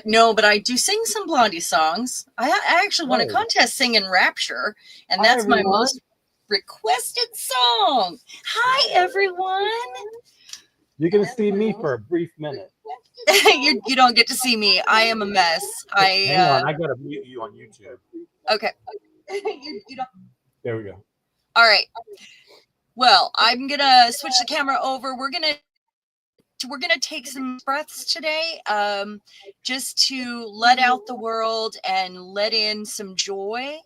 No, but I do sing some Blondie songs. I actually won a Right. contest singing Rapture, and Hi, that's my everyone. most requested song. Hi, everyone. You're going to see me for a brief minute. You don't get to see me. I am a mess. Hang on. I got to mute you on YouTube. Okay. you don't. There we go. All right. Well, I'm gonna switch the camera over. We're gonna take some breaths today, just to let out the world and let in some joy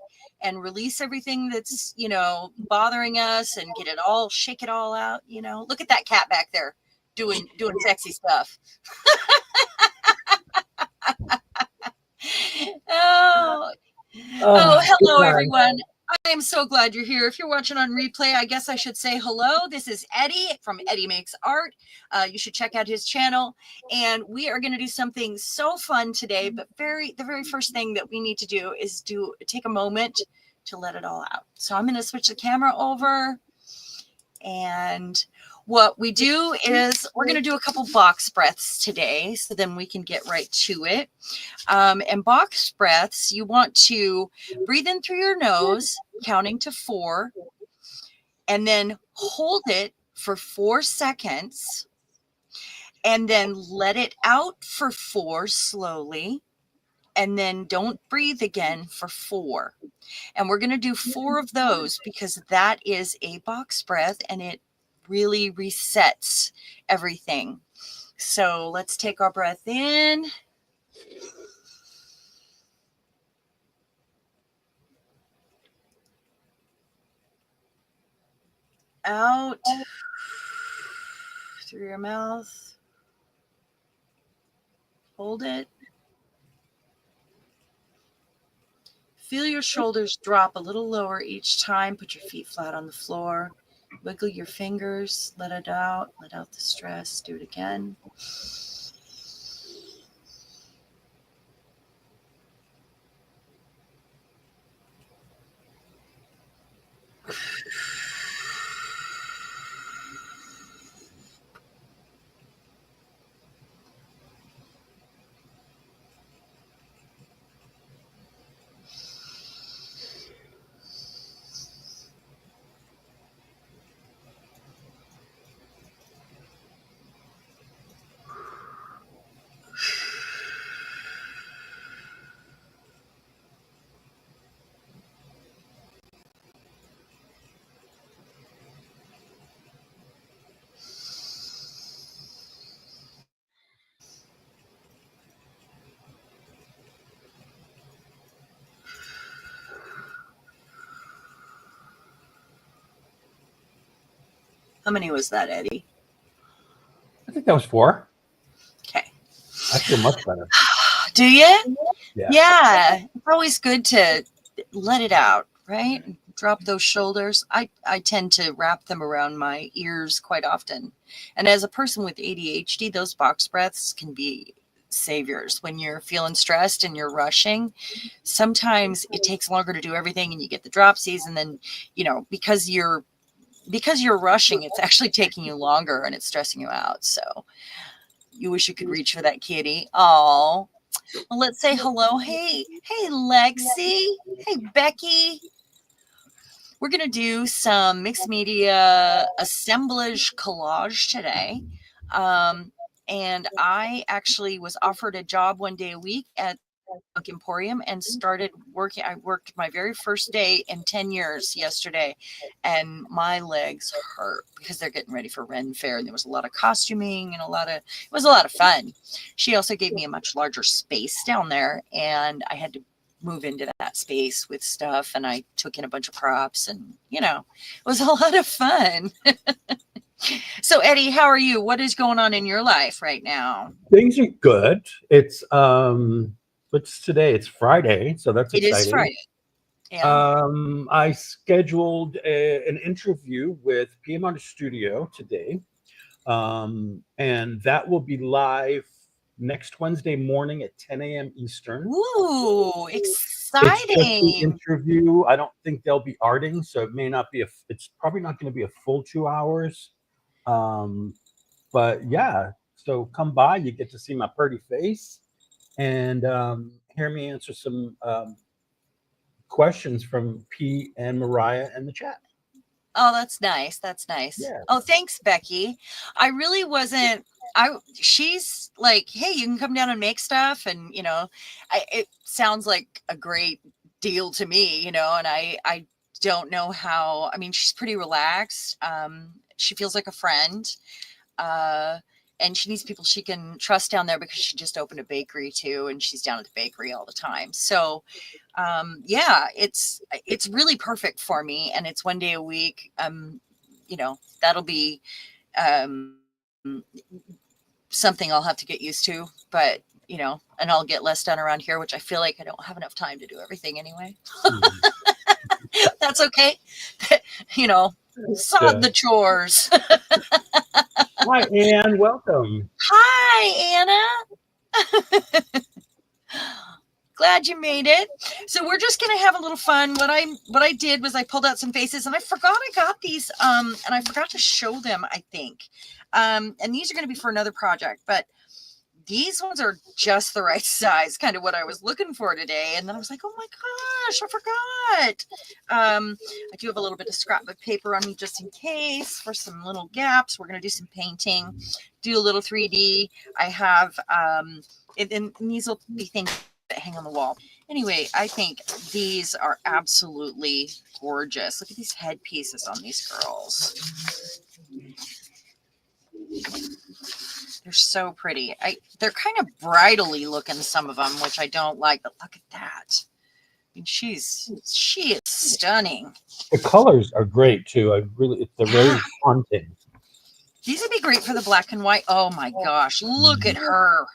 and release everything that's, bothering us and shake it all out. Look at that cat back there doing sexy stuff. Oh, hello, everyone. I am so glad you're here. If you're watching on replay, I guess I should say hello. This is Eddie from Eddie Makes Art. You should check out his channel. And we are going to do something so fun today. But the very first thing that we need to do is take a moment to let it all out. So I'm going to switch the camera over. And what we do is we're going to do a couple box breaths today, so then we can get right to it. And box breaths, you want to breathe in through your nose, counting to 4, and then hold it for 4 seconds, and then let it out for 4 slowly, and then don't breathe again for 4. And we're going to do 4 of those because that is a box breath, and it really resets everything. So let's take our breath in. Out through your mouth. Hold it. Feel your shoulders drop a little lower each time. Put your feet flat on the floor. Wiggle your fingers. Let it out. Let out the stress. Do it again. How many was that, Eddie? I think that was 4. Okay. I feel much better. Do you? Yeah. It's always good to let it out, right? Drop those shoulders. I tend to wrap them around my ears quite often. And as a person with ADHD, those box breaths can be saviors when you're feeling stressed and you're rushing. Sometimes it takes longer to do everything and you get the dropsies, and then, because you're rushing, it's actually taking you longer and it's stressing you out. So you wish you could reach for that kitty. Oh, well, let's say hello. Hey, Lexi. Hey, Becky. We're going to do some mixed media assemblage collage today. And I actually was offered a job one day a week at Book Emporium and started working. I worked my very first day in 10 years yesterday, and my legs hurt because they're getting ready for Ren Fair, and there was a lot of costuming and it was a lot of fun. She also gave me a much larger space down there, and I had to move into that space with stuff, and I took in a bunch of props, and it was a lot of fun. So Eddie, how are you? What is going on in your life right now? Things are good. It's what's today? It's Friday, so that's exciting. It is Friday. Yeah. I scheduled an interview with PM Artist Studio today, and that will be live next Wednesday morning at 10 a.m. Eastern. Ooh, It's just the exciting. interview. I don't think they'll be arting, so it may not be it's probably not going to be a full 2 hours. But yeah, so come by. You get to see my pretty face. and hear me answer some questions from P and Mariah in the chat. Oh, that's nice. That's nice. Yeah. Oh, thanks, Becky. I really wasn't. She's like, hey, you can come down and make stuff, and it sounds like a great deal to me, and I don't know how. I mean, she's pretty relaxed. She feels like a friend. And she needs people she can trust down there because she just opened a bakery too, and she's down at the bakery all the time. So yeah, it's really perfect for me, and it's 1 day a week. That'll be something I'll have to get used to, but and I'll get less done around here, which I feel like I don't have enough time to do everything anyway. That's okay. Sod the chores. Hi, Anne. Welcome. Hi, Anna. Glad you made it. So we're just gonna have a little fun. What I did was I pulled out some faces, and I forgot I got these, and I forgot to show them, I think. And these are gonna be for another project, but these ones are just the right size, kind of what I was looking for today. And then I was like, oh my gosh, I forgot. I do have a little bit of scrapbook paper on me just in case for some little gaps. We're going to do some painting, do a little 3D. I have, and these will be things that hang on the wall. Anyway, I think these are absolutely gorgeous. Look at these headpieces on these girls. They're so pretty. They're kind of bridal-y looking, some of them, which I don't like, but look at that. I mean, she is stunning. The colors are great too. They're very haunting. These would be great for the black and white. Oh my gosh, look at her.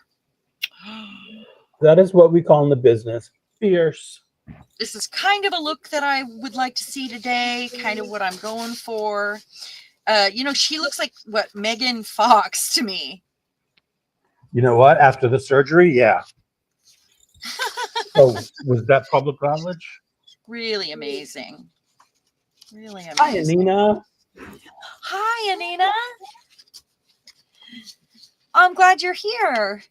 That is what we call in the business fierce. This is kind of a look that I would like to see today, kind of what I'm going for. She looks like what, Megan Fox to me. You know what? After the surgery, yeah. So was that public knowledge? Really amazing. Really amazing. Hi, Anina. Hi, Anina. I'm glad you're here.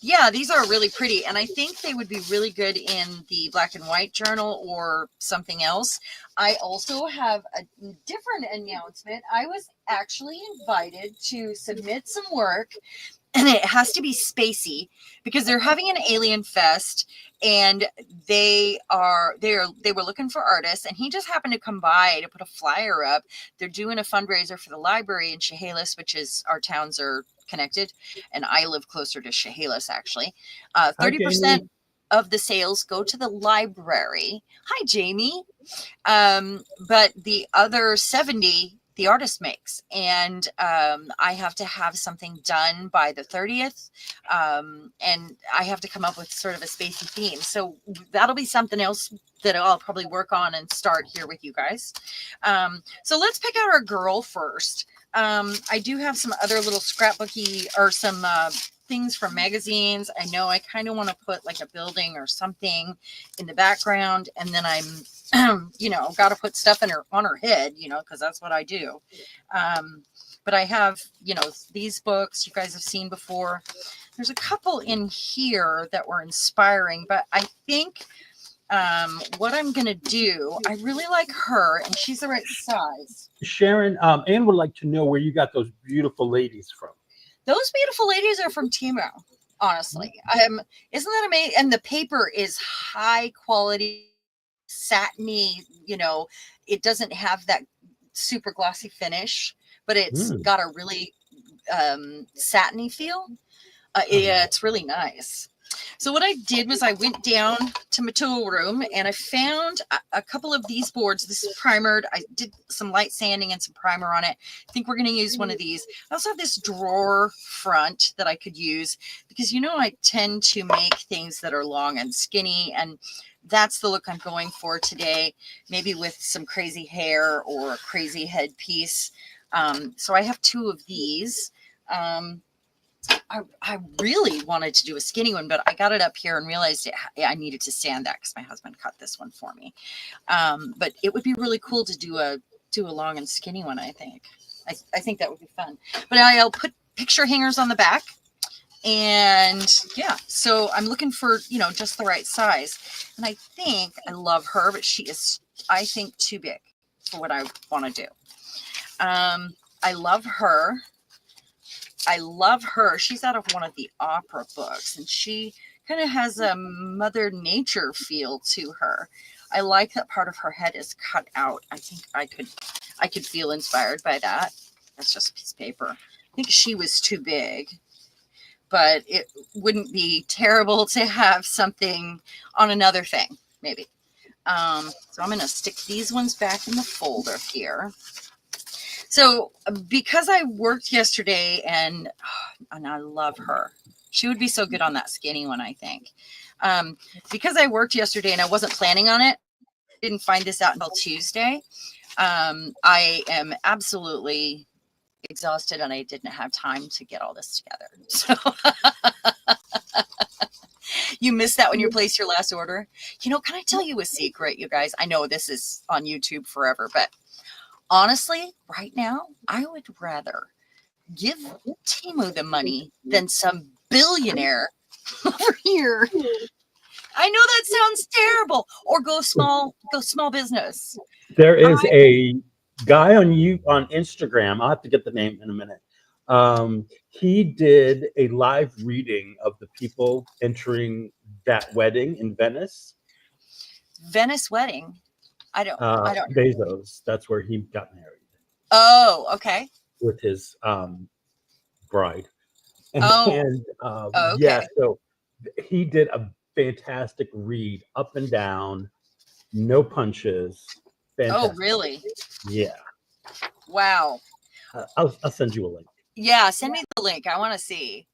Yeah, these are really pretty, and I think they would be really good in the black and white journal or something else. I also have a different announcement. I was actually invited to submit some work, and it has to be spacey because they're having an alien fest, and they were looking for artists, and he just happened to come by to put a flyer up. They're doing a fundraiser for the library in Chehalis, which is, our towns are connected, and I live closer to Chehalis actually. 30% of the sales go to the library. Hi, Jamie. But the other 70 the artist makes, and I have to have something done by the 30th, and I have to come up with sort of a spacey theme. So that'll be something else that I'll probably work on and start here with you guys. So let's pick out our girl first. I do have some other little scrapbooky or some things from magazines. I know I kind of want to put like a building or something in the background, and then I'm got to put stuff on her head, because that's what I do. But I have, these books you guys have seen before. There's a couple in here that were inspiring, but I think what I'm going to do, I really like her, and she's the right size. Sharon, Anne would like to know where you got those beautiful ladies from. Those beautiful ladies are from Temu, honestly. Isn't that amazing? And the paper is high quality, satiny, it doesn't have that super glossy finish, but it's got a really satiny feel. Yeah, it's really nice. So what I did was I went down to my tool room, and I found a couple of these boards. This is primered. I did some light sanding and some primer on it. I think we're going to use one of these. I also have this drawer front that I could use because, I tend to make things that are long and skinny, and that's the look I'm going for today, maybe with some crazy hair or a crazy headpiece. So I have two of these. I really wanted to do a skinny one, but I got it up here and realized I needed to sand that because my husband cut this one for me. But it would be really cool to do a long and skinny one, I think. I think that would be fun. But I'll put picture hangers on the back. And yeah, so I'm looking for, just the right size. And I think I love her, but she is, I think, too big for what I want to do. I love her. She's out of one of the opera books, and she kind of has a Mother Nature feel to her. I like that part of her head is cut out. I think I could feel inspired by that. That's just a piece of paper. I think she was too big, but it wouldn't be terrible to have something on another thing, maybe. So I'm going to stick these ones back in the folder here. So because I worked yesterday and I love her, she would be so good on that skinny one, I think. Because I worked yesterday and I wasn't planning on it, didn't find this out until Tuesday. I am absolutely exhausted and I didn't have time to get all this together. So you missed that when you place your last order. Can I tell you a secret, you guys? I know this is on YouTube forever, but honestly, right now, I would rather give Temu the money than some billionaire over here. I know that sounds terrible. Or go small business. There is a guy on Instagram. I'll have to get the name in a minute. He did a live reading of the people entering that wedding in Venice. Venice wedding. I don't Bezos. That's where he got married. Oh, okay. With his bride. Okay. Yeah, so he did a fantastic read, up and down, no punches. Fantastic. Oh, really? Yeah. Wow. I'll send you a link. Yeah, send me the link. I want to see.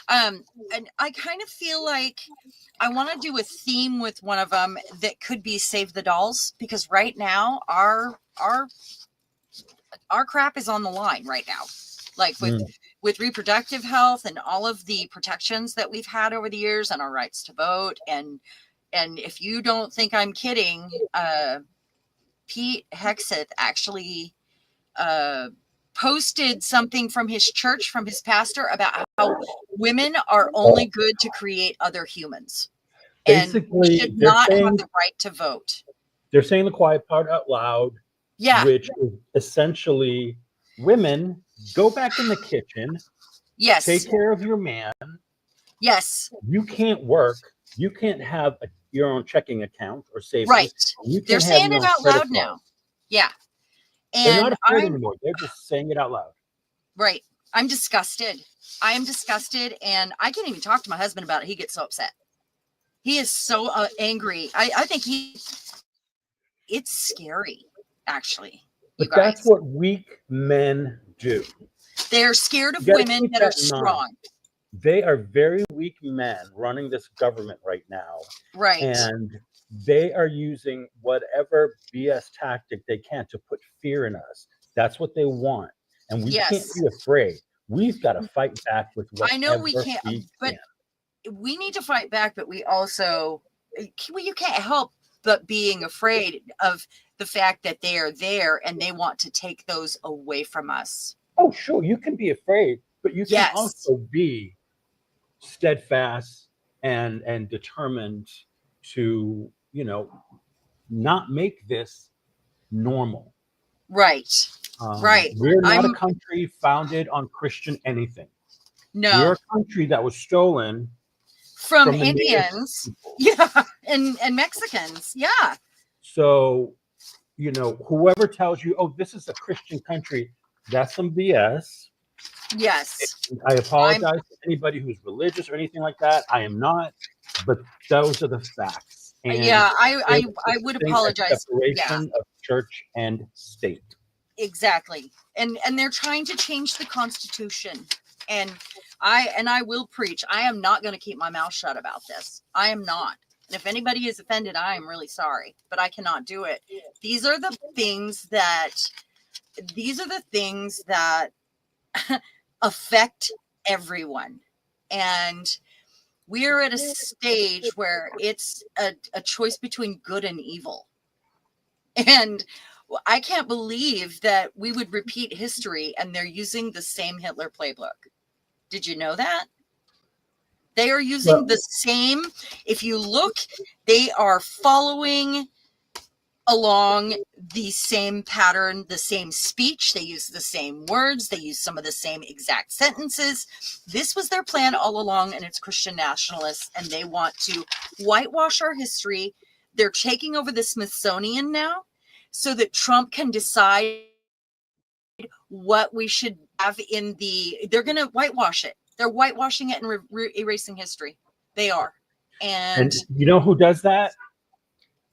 And I kind of feel like I want to do a theme with one of them that could be Save the Dolls, because right now our crap is on the line right now, like with reproductive health and all of the protections that we've had over the years and our rights to vote. And if you don't think I'm kidding, Pete Hegseth actually posted something from his church, from his pastor, about how women are only good to create other humans. Basically, and should not have the right to vote. They're saying the quiet part out loud. Yeah. Which is essentially, women, go back in the kitchen. Yes. Take care of your man. Yes. You can't work. You can't have your own checking account or savings. Right. They're saying it out loud now. Yeah. And they're not afraid anymore. They're just saying it out loud. Right. I'm disgusted. I am disgusted, and I can't even talk to my husband about it. He gets so upset. He is so angry. I think it's scary, actually. But that's what weak men do. They're scared of women that are strong. They are very weak men running this government right now. Right. And they are using whatever BS tactic they can to put fear in us. That's what they want. And we can't be afraid. We've got to fight back with whatever I know we can't, but we need to fight back, but we also, you can't help but being afraid of the fact that they are there and they want to take those away from us. Oh, sure. You can be afraid, but you can also be steadfast and determined to, not make this normal. Right. Right. We're not a country founded on Christian anything. No. We're a country that was stolen from Indians. Yeah. And Mexicans. Yeah. So, whoever tells you, oh, this is a Christian country, that's some BS. Yes. And I apologize to anybody who's religious or anything like that. I am not, but those are the facts. And I would apologize. Separation of church and state. Exactly. And they're trying to change the Constitution. And I will preach. I am not going to keep my mouth shut about this. I am not. And if anybody is offended, I am really sorry, but I cannot do it. These are the things that affect everyone. And we're at a stage where it's a choice between good and evil. And I can't believe that we would repeat history and they're using the same Hitler playbook. Did you know that? They are using the same. If you look, they are following along the same pattern, the same speech. They use the same words. They use some of the same exact sentences. This was their plan all along, and it's Christian nationalists, and they want to whitewash our history. They're taking over the Smithsonian now so that Trump can decide what we should have in the, they're going to whitewash it. They're whitewashing it and erasing history. They are. And you know who does that?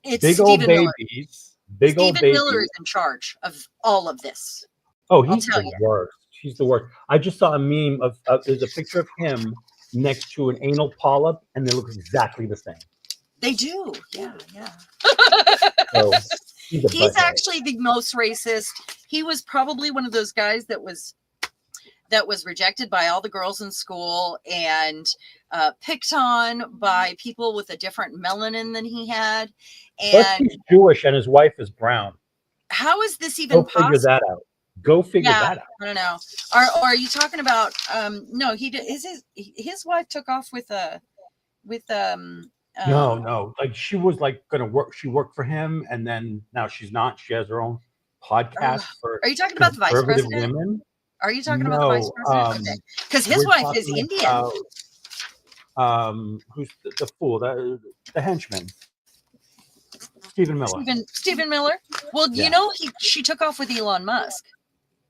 it's Big old Stephen Miller. babies. Big old Stephen babies. Miller is in charge of all of this. Oh, he's tell the you. worst. He's the worst. I just saw a meme of there's a picture of him next to an anal polyp, and they look exactly the same. They do. Yeah. So he's a He's butthead. actually the most racist. He was probably one of those guys that was rejected by all the girls in school and picked on by people with a different melanin than he had. Plus, And he's Jewish and his wife is brown. how is this even Go figure possible? that out. Go figure Yeah, that out. I don't know. Or are you talking about? No, he did. His wife took off with No. Like she was like gonna work. She worked for him, and then now she's not. She has her own podcast for Are you talking about the vice conservative president? women. Are you talking about the vice president? Because his we're wife is talking Indian. about, who's the fool? The henchman. Stephen Miller. Stephen Miller. Well, Yeah. you know, she took off with Elon Musk.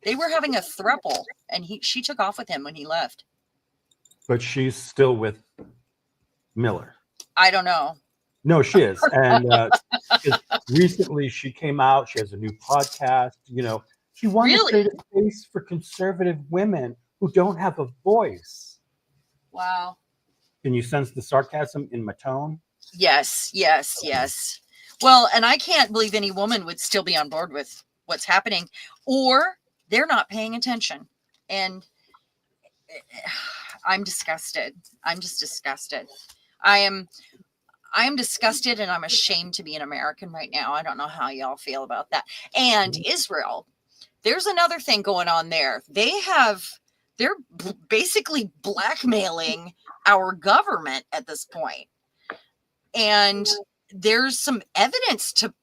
They were having a throuple, and she took off with him when he left. But she's still with Miller. I don't know. No, she is. And 'cause recently she came out. She has a new podcast. You know, she wants Really? to create a space for conservative women who don't have a voice. Wow. Can you sense the sarcasm in my tone? Yes. Well, and I can't believe any woman would still be on board with what's happening, or they're not paying attention. And I'm disgusted. I'm just disgusted. I am disgusted, and I'm ashamed to be an American right now. I don't know how y'all feel about that. And Israel, there's another thing going on there. They're basically blackmailing our government at this point. And there's some evidence to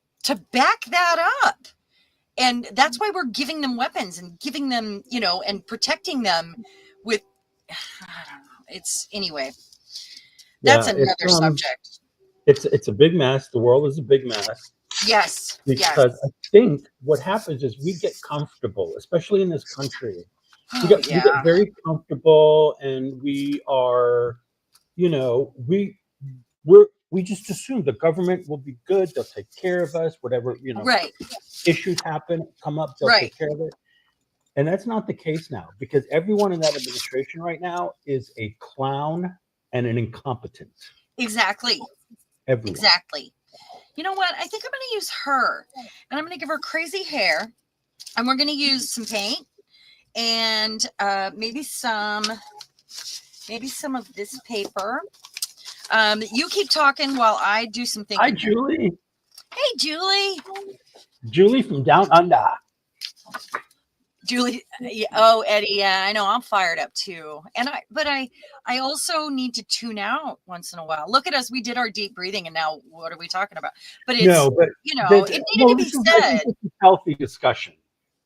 back that up. And that's why we're giving them weapons and giving them, and protecting them with, I don't know. It's anyway, that's another subject. It's a big mess. The world is a big mess. Yes. Because I think what happens is we get comfortable, especially in this country. We get very comfortable, and we are, we just assume the government will be good. They'll take care of us, whatever, right. Issues come up, they'll take care of it. And that's not the case now, because everyone in that administration right now is a clown and an incompetent. Exactly. Everyone. Exactly. You know what? I think I'm going to use her, and I'm going to give her crazy hair, and we're going to use some paint and maybe some of this paper. You keep talking while I do some thinking. Hi, Julie. Hey, Julie. Julie from Down Under. Julie. Oh, Eddie. Yeah, I know. I'm fired up too. And I also need to tune out once in a while. Look at us. We did our deep breathing, and now what are we talking about? But it's, it needed to be said. It's a healthy discussion.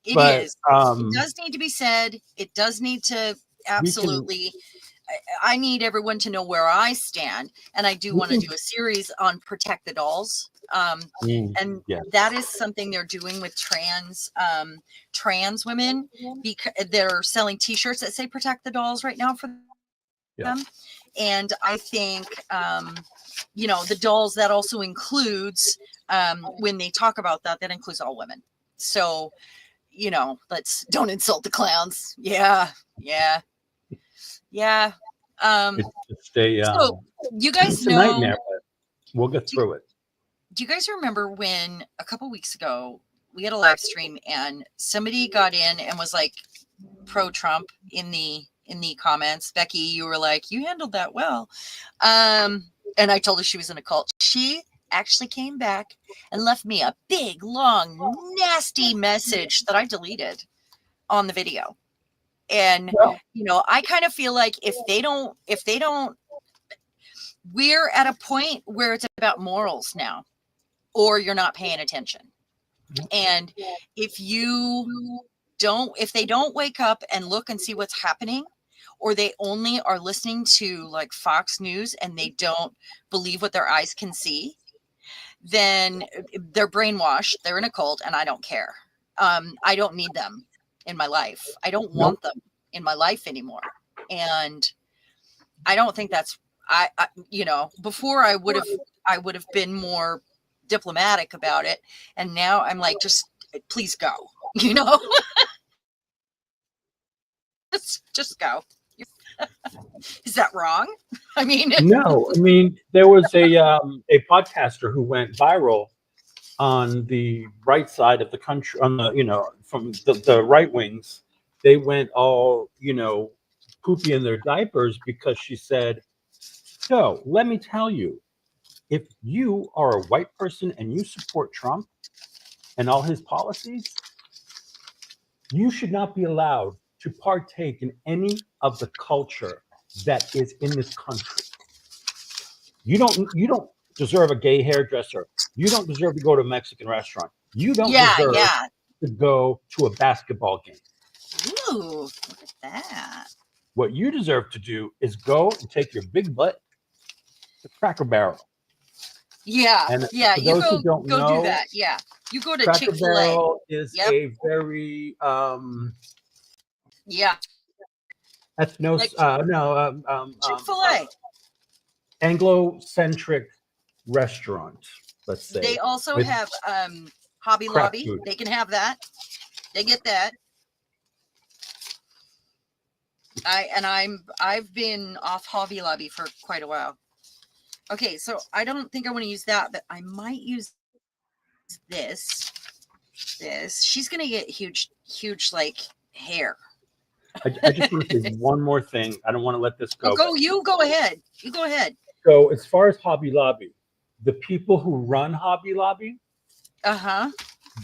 It is. It does need to be said. It does need to absolutely. I need everyone to know where I stand, and I do want to do a series on Protect the Dolls. And that is something they're doing with trans women, because they're selling T-shirts that say "Protect the Dolls" right now for them. And I think the dolls, that also includes when they talk about that includes all women. So let's don't insult the clowns. Yeah. Stay. So you guys it's a know. Nightmare, but we'll get through it. Do you guys remember when a couple weeks ago we had a live stream and somebody got in and was like pro-Trump in the comments? Becky, you were like, you handled that well. And I told her she was in a cult. She actually came back and left me a big, long, nasty message that I deleted on the video. And, Well, I kind of feel like if they don't, we're at a point where it's about morals now, or you're not paying attention. And if they don't wake up and look and see what's happening, or they only are listening to like Fox News and they don't believe what their eyes can see, then they're brainwashed. They're in a cult, and I don't care. I don't need them in my life. I don't want them in my life anymore. And I don't think that's, before I would have been more diplomatic about it. And now I'm like, just please go, just go. Is that wrong? I mean, no, I mean, there was a podcaster who went viral on the right side of the country, on the, from the right wings. They went all, poopy in their diapers because she said, so let me tell you, if you are a white person and you support Trump and all his policies, you should not be allowed to partake in any of the culture that is in this country. You don't deserve a gay hairdresser. You don't deserve to go to a Mexican restaurant. You don't deserve to go to a basketball game. Ooh, look at that. What you deserve to do is go and take your big butt to Cracker Barrel. Yeah, and yeah. For You those who don't know, do that. Yeah, you go to Cracker Chick-fil-A. Barrel is a very yeah. that's no Chick-fil-A. Anglo-centric restaurant. Let's say They also with have Hobby crap Lobby. food. They can have that. They get that. I've been off Hobby Lobby for quite a while. Okay, so I don't think I want to use that, but I might use this. She's gonna get huge like hair. I just want to say one more thing. I don't want to let this go. You go ahead. You go ahead. So as far as Hobby Lobby, the people who run Hobby Lobby,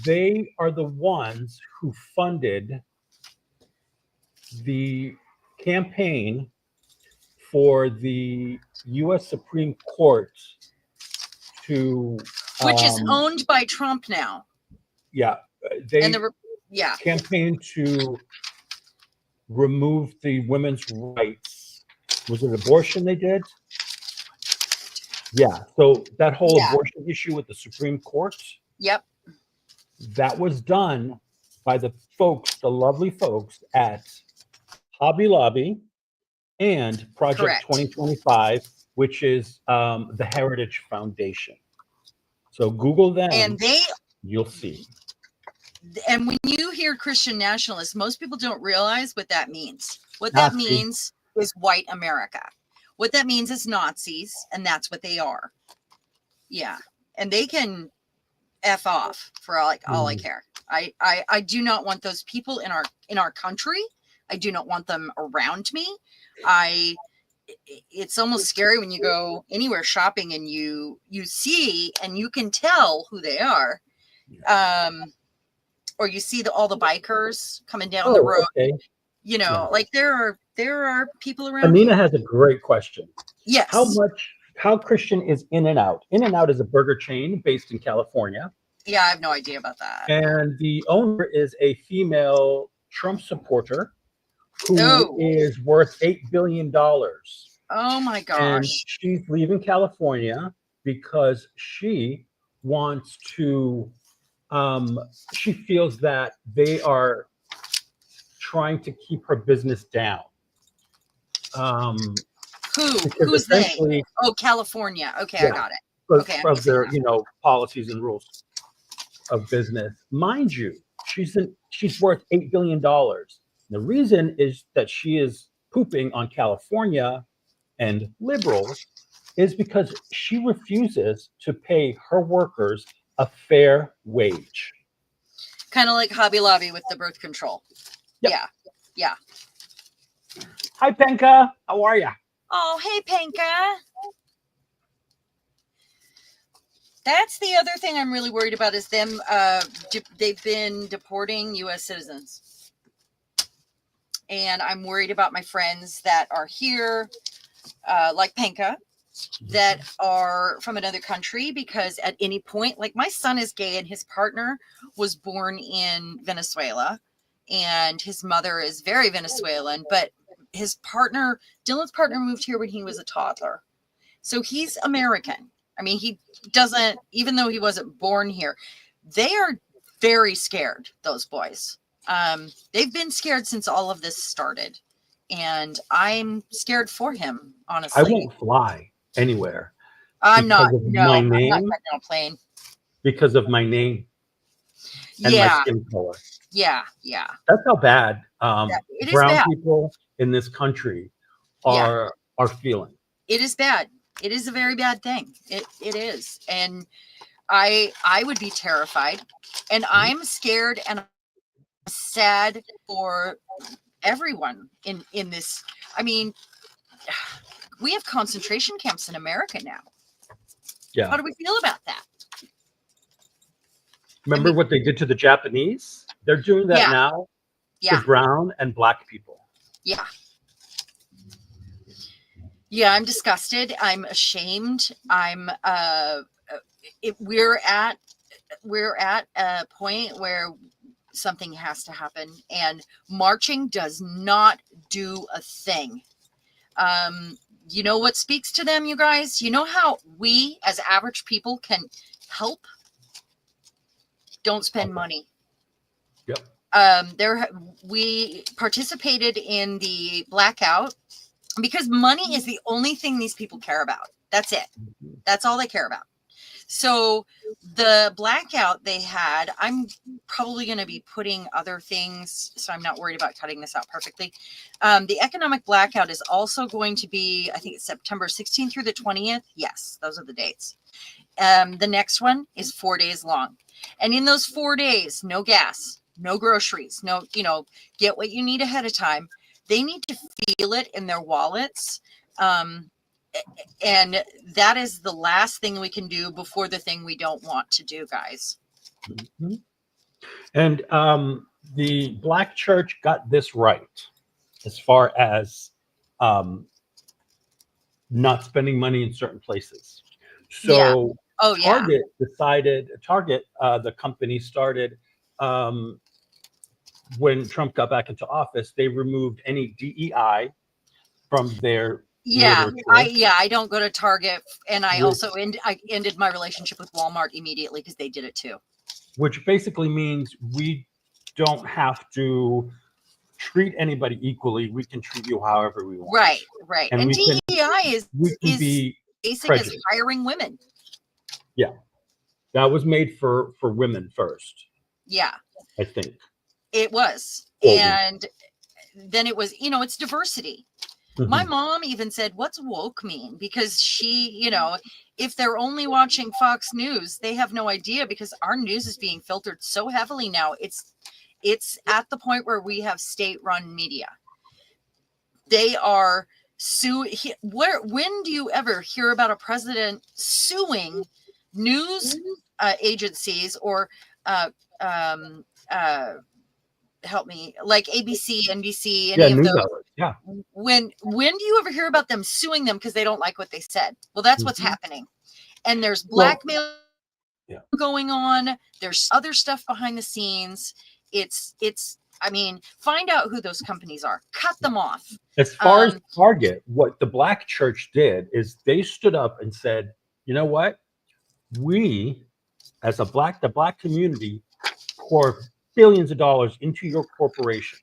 they are the ones who funded the campaign for the U.S. Supreme Court to, which is owned by Trump now. Yeah, they campaigned to remove the women's rights. Was it abortion they did? Yeah. So that whole abortion issue with the Supreme Court. Yep. That was done by the lovely folks at Hobby Lobby and Project 2025, which is the Heritage Foundation. So Google them, and you'll see. And when you hear Christian nationalists, most people don't realize what that means. What that means is white America. What that means is Nazis, and that's what they are. Yeah, and they can F off for all I care. I do not want those people in our country. I do not want them around me. It's almost scary when you go anywhere shopping and you see and you can tell who they are. Or you see all the bikers coming down the road. Okay. Like there are people around. Amina has a great question. Yes. How Christian is In-N-Out? In-N-Out is a burger chain based in California. Yeah, I have no idea about that. And the owner is a female Trump supporter who is worth $8 billion. Oh my gosh. And she's leaving California because she wants to, she feels that they are trying to keep her business down. Who's they? Oh, California. Okay, yeah. I got it. Okay, of their, policies and rules of business. Mind you, she's worth $8 billion. The reason is that she is pooping on California and liberals is because she refuses to pay her workers a fair wage. Kind of like Hobby Lobby with the birth control. Yep. Yeah. Hi, Penka. How are you? Oh, hey, Penka. That's the other thing I'm really worried about is them. They've been deporting U.S. citizens, and I'm worried about my friends that are here, like Penka, that are from another country, because at any point, like my son is gay and his partner was born in Venezuela and his mother is very Venezuelan, but Dylan's partner moved here when he was a toddler. So he's American. I mean, he doesn't, even though he wasn't born here, they are very scared, those boys. They've been scared since all of this started. And I'm scared for him, honestly. I won't fly anywhere. I'm not. Because of No, my I'm not name? getting on a plane. Because of my name and my Yeah, skin color. yeah. That's how bad It is brown bad. people in this country Yeah. are feeling. It is bad. It is a very bad thing. It is. And I would be terrified. And I'm scared and sad for everyone in this. I mean, we have concentration camps in America now. Yeah. How do we feel about that? Remember what they did to the Japanese? They're doing that Yeah. now Yeah. to brown and black people. Yeah. Yeah, I'm disgusted. I'm ashamed. We're at a point where something has to happen, and marching does not do a thing. You know what speaks to them, you guys? You know how we as average people can help? Don't spend money. Yep. We participated in the blackout because money is the only thing these people care about. That's it. That's all they care about. So the blackout they had, I'm probably going to be putting other things, so I'm not worried about cutting this out perfectly. The economic blackout is also going to be, I think it's September 16th through the 20th. Yes, those are the dates. The next one is 4 days long. And in those 4 days, no gas, no groceries, no, get what you need ahead of time. They need to feel it in their wallets. And that is the last thing we can do before the thing we don't want to do, guys. Mm-hmm. And the Black church got this right as far as not spending money in certain places. So Target decided, the company started, when Trump got back into office, they removed any DEI from their literature. I don't go to Target, and I ended my relationship with Walmart immediately because they did it too. Which basically means we don't have to treat anybody equally. We can treat you however we want. Right. And DEI is basic as hiring women. Yeah, that was made for women first. Yeah, I think it was, and then it was. It's diversity. Mm-hmm. My mom even said, "What's woke mean?" Because she, if they're only watching Fox News, they have no idea, because our news is being filtered so heavily now. It's at the point where we have state-run media. They are when do you ever hear about a president suing news agencies or help me, like ABC, NBC, any of those? Yeah. When do you ever hear about them suing them because they don't like what they said? Well, that's what's happening. And there's blackmail going on. There's other stuff behind the scenes. Find out who those companies are. Cut them off. As far as Target, what the Black church did is they stood up and said, you know what? We, as the Black community, pour billions of dollars into your corporation.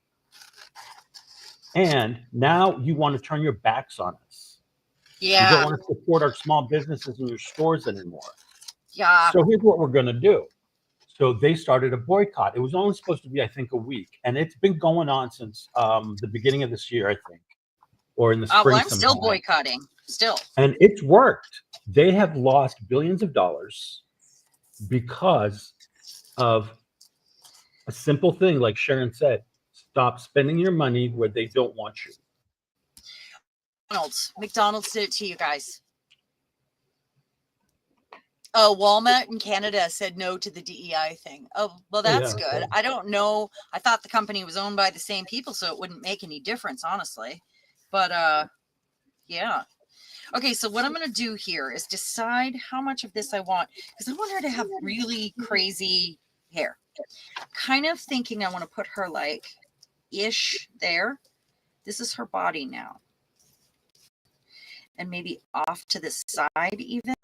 And now you want to turn your backs on us. Yeah. You don't want to support our small businesses and your stores anymore. Yeah. So here's what we're going to do. So they started a boycott. It was only supposed to be, I think, a week. And it's been going on since the beginning of this year, I think, or in the spring. I'm still boycotting. Still. And it's worked. They have lost billions of dollars because of a simple thing, like Sharon said: stop spending your money where they don't want you. McDonald's did it to you guys. Oh, Walmart in Canada said no to the DEI thing. Oh, well, that's Yeah, good. okay. I don't know. I thought the company was owned by the same people, so it wouldn't make any difference, honestly. But yeah. Okay, so what I'm going to do here is decide how much of this I want, because I want her to have really crazy hair. Kind of thinking I want to put her like ish there. This is her body now. And maybe off to the side even.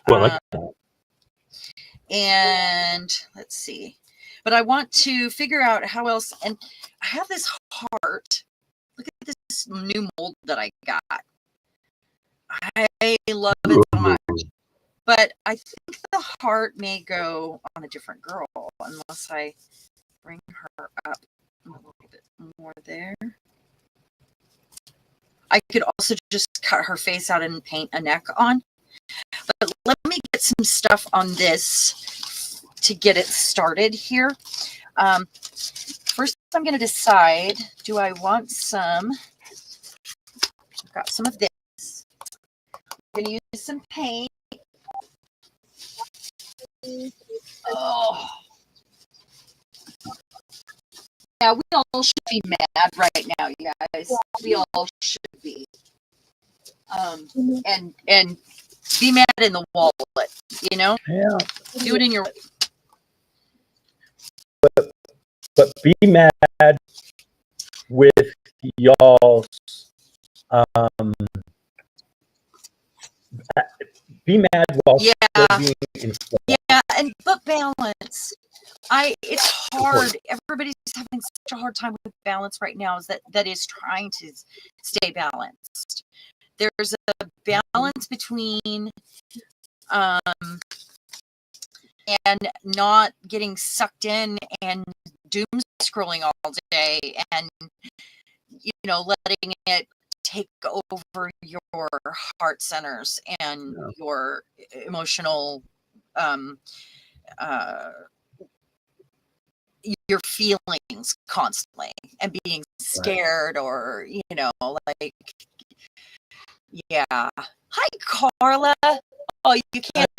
Well, like that. And let's see. But I want to figure out how else. And I have this heart. Look at this new mold that I got. I love it so much. But I think the heart may go on a different girl unless I bring her up a little bit more there. I could also just cut her face out and paint a neck on. But let me get some stuff on this to get it started here. First, I'm going to decide, do I want some, I've got some of this. I'm going to use some paint. Oh. Yeah, we all should be mad right now, you guys. We all should be. And be mad in the wallet, you know? Yeah. Do it in your... But be mad with y'all's be mad while still being informed. Yeah, and but balance. It's hard. Everybody's having such a hard time with balance right now. That is trying to stay balanced. There's a balance between and not getting sucked in and doom scrolling all day, and letting it take over your heart centers and your emotional your feelings constantly, and being scared or like, yeah. Hi, Carla. Oh, you can't.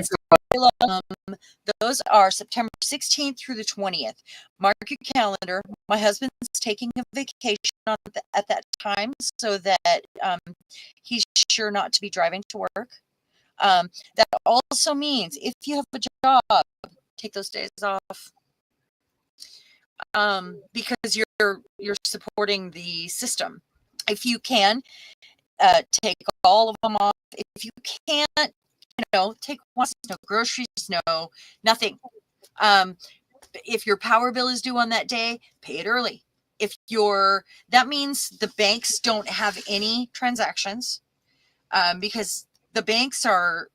Those are September 16th through the 20th. Mark your calendar. My husband's taking a vacation at that time, so that he's sure not to be driving to work. That also means if you have a job, take those days off, because you're supporting the system. If you can, take all of them off. If you can't, take one, no groceries, no nothing. If your power bill is due on that day, pay it early. That means the banks don't have any transactions, because the banks are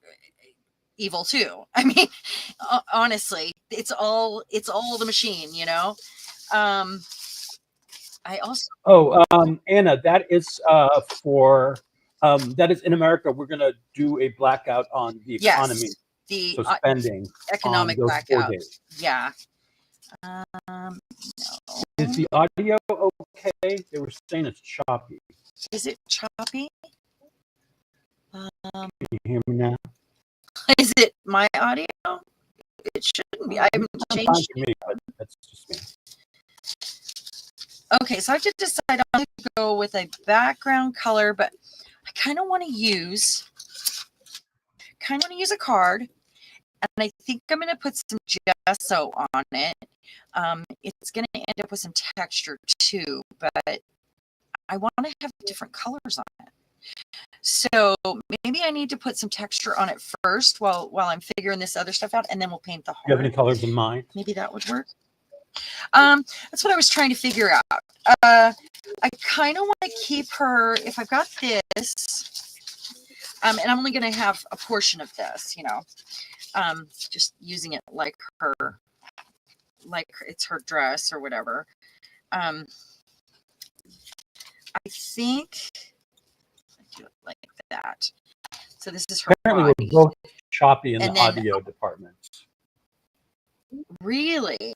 evil too. I mean, honestly, it's all the machine, I also... Anna, that is for that is in America. We're going to do a blackout on the economy. Yes, so spending economic on those blackout. 4 days. Yeah. No. Is the audio okay? They were saying it's choppy. Is it choppy? Can you hear me now? Is it my audio? It shouldn't be. I haven't changed it. Me, but that's just me. Okay, so I have to decide on to go with a background color, but I kind of want to use a card, and I think I'm going to put some gesso on it. It's going to end up with some texture too, but I want to have different colors on it. So maybe I need to put some texture on it first while I'm figuring this other stuff out, and then we'll paint the heart. Do you have any colors in mind? Maybe that would work. That's what I was trying to figure out. I kind of want to keep her, if I've got this, and I'm only going to have a portion of this, just using it like it's her dress or whatever. I think I do it like that. So this is her Apparently body. we're both choppy in And the then- audio department. Really?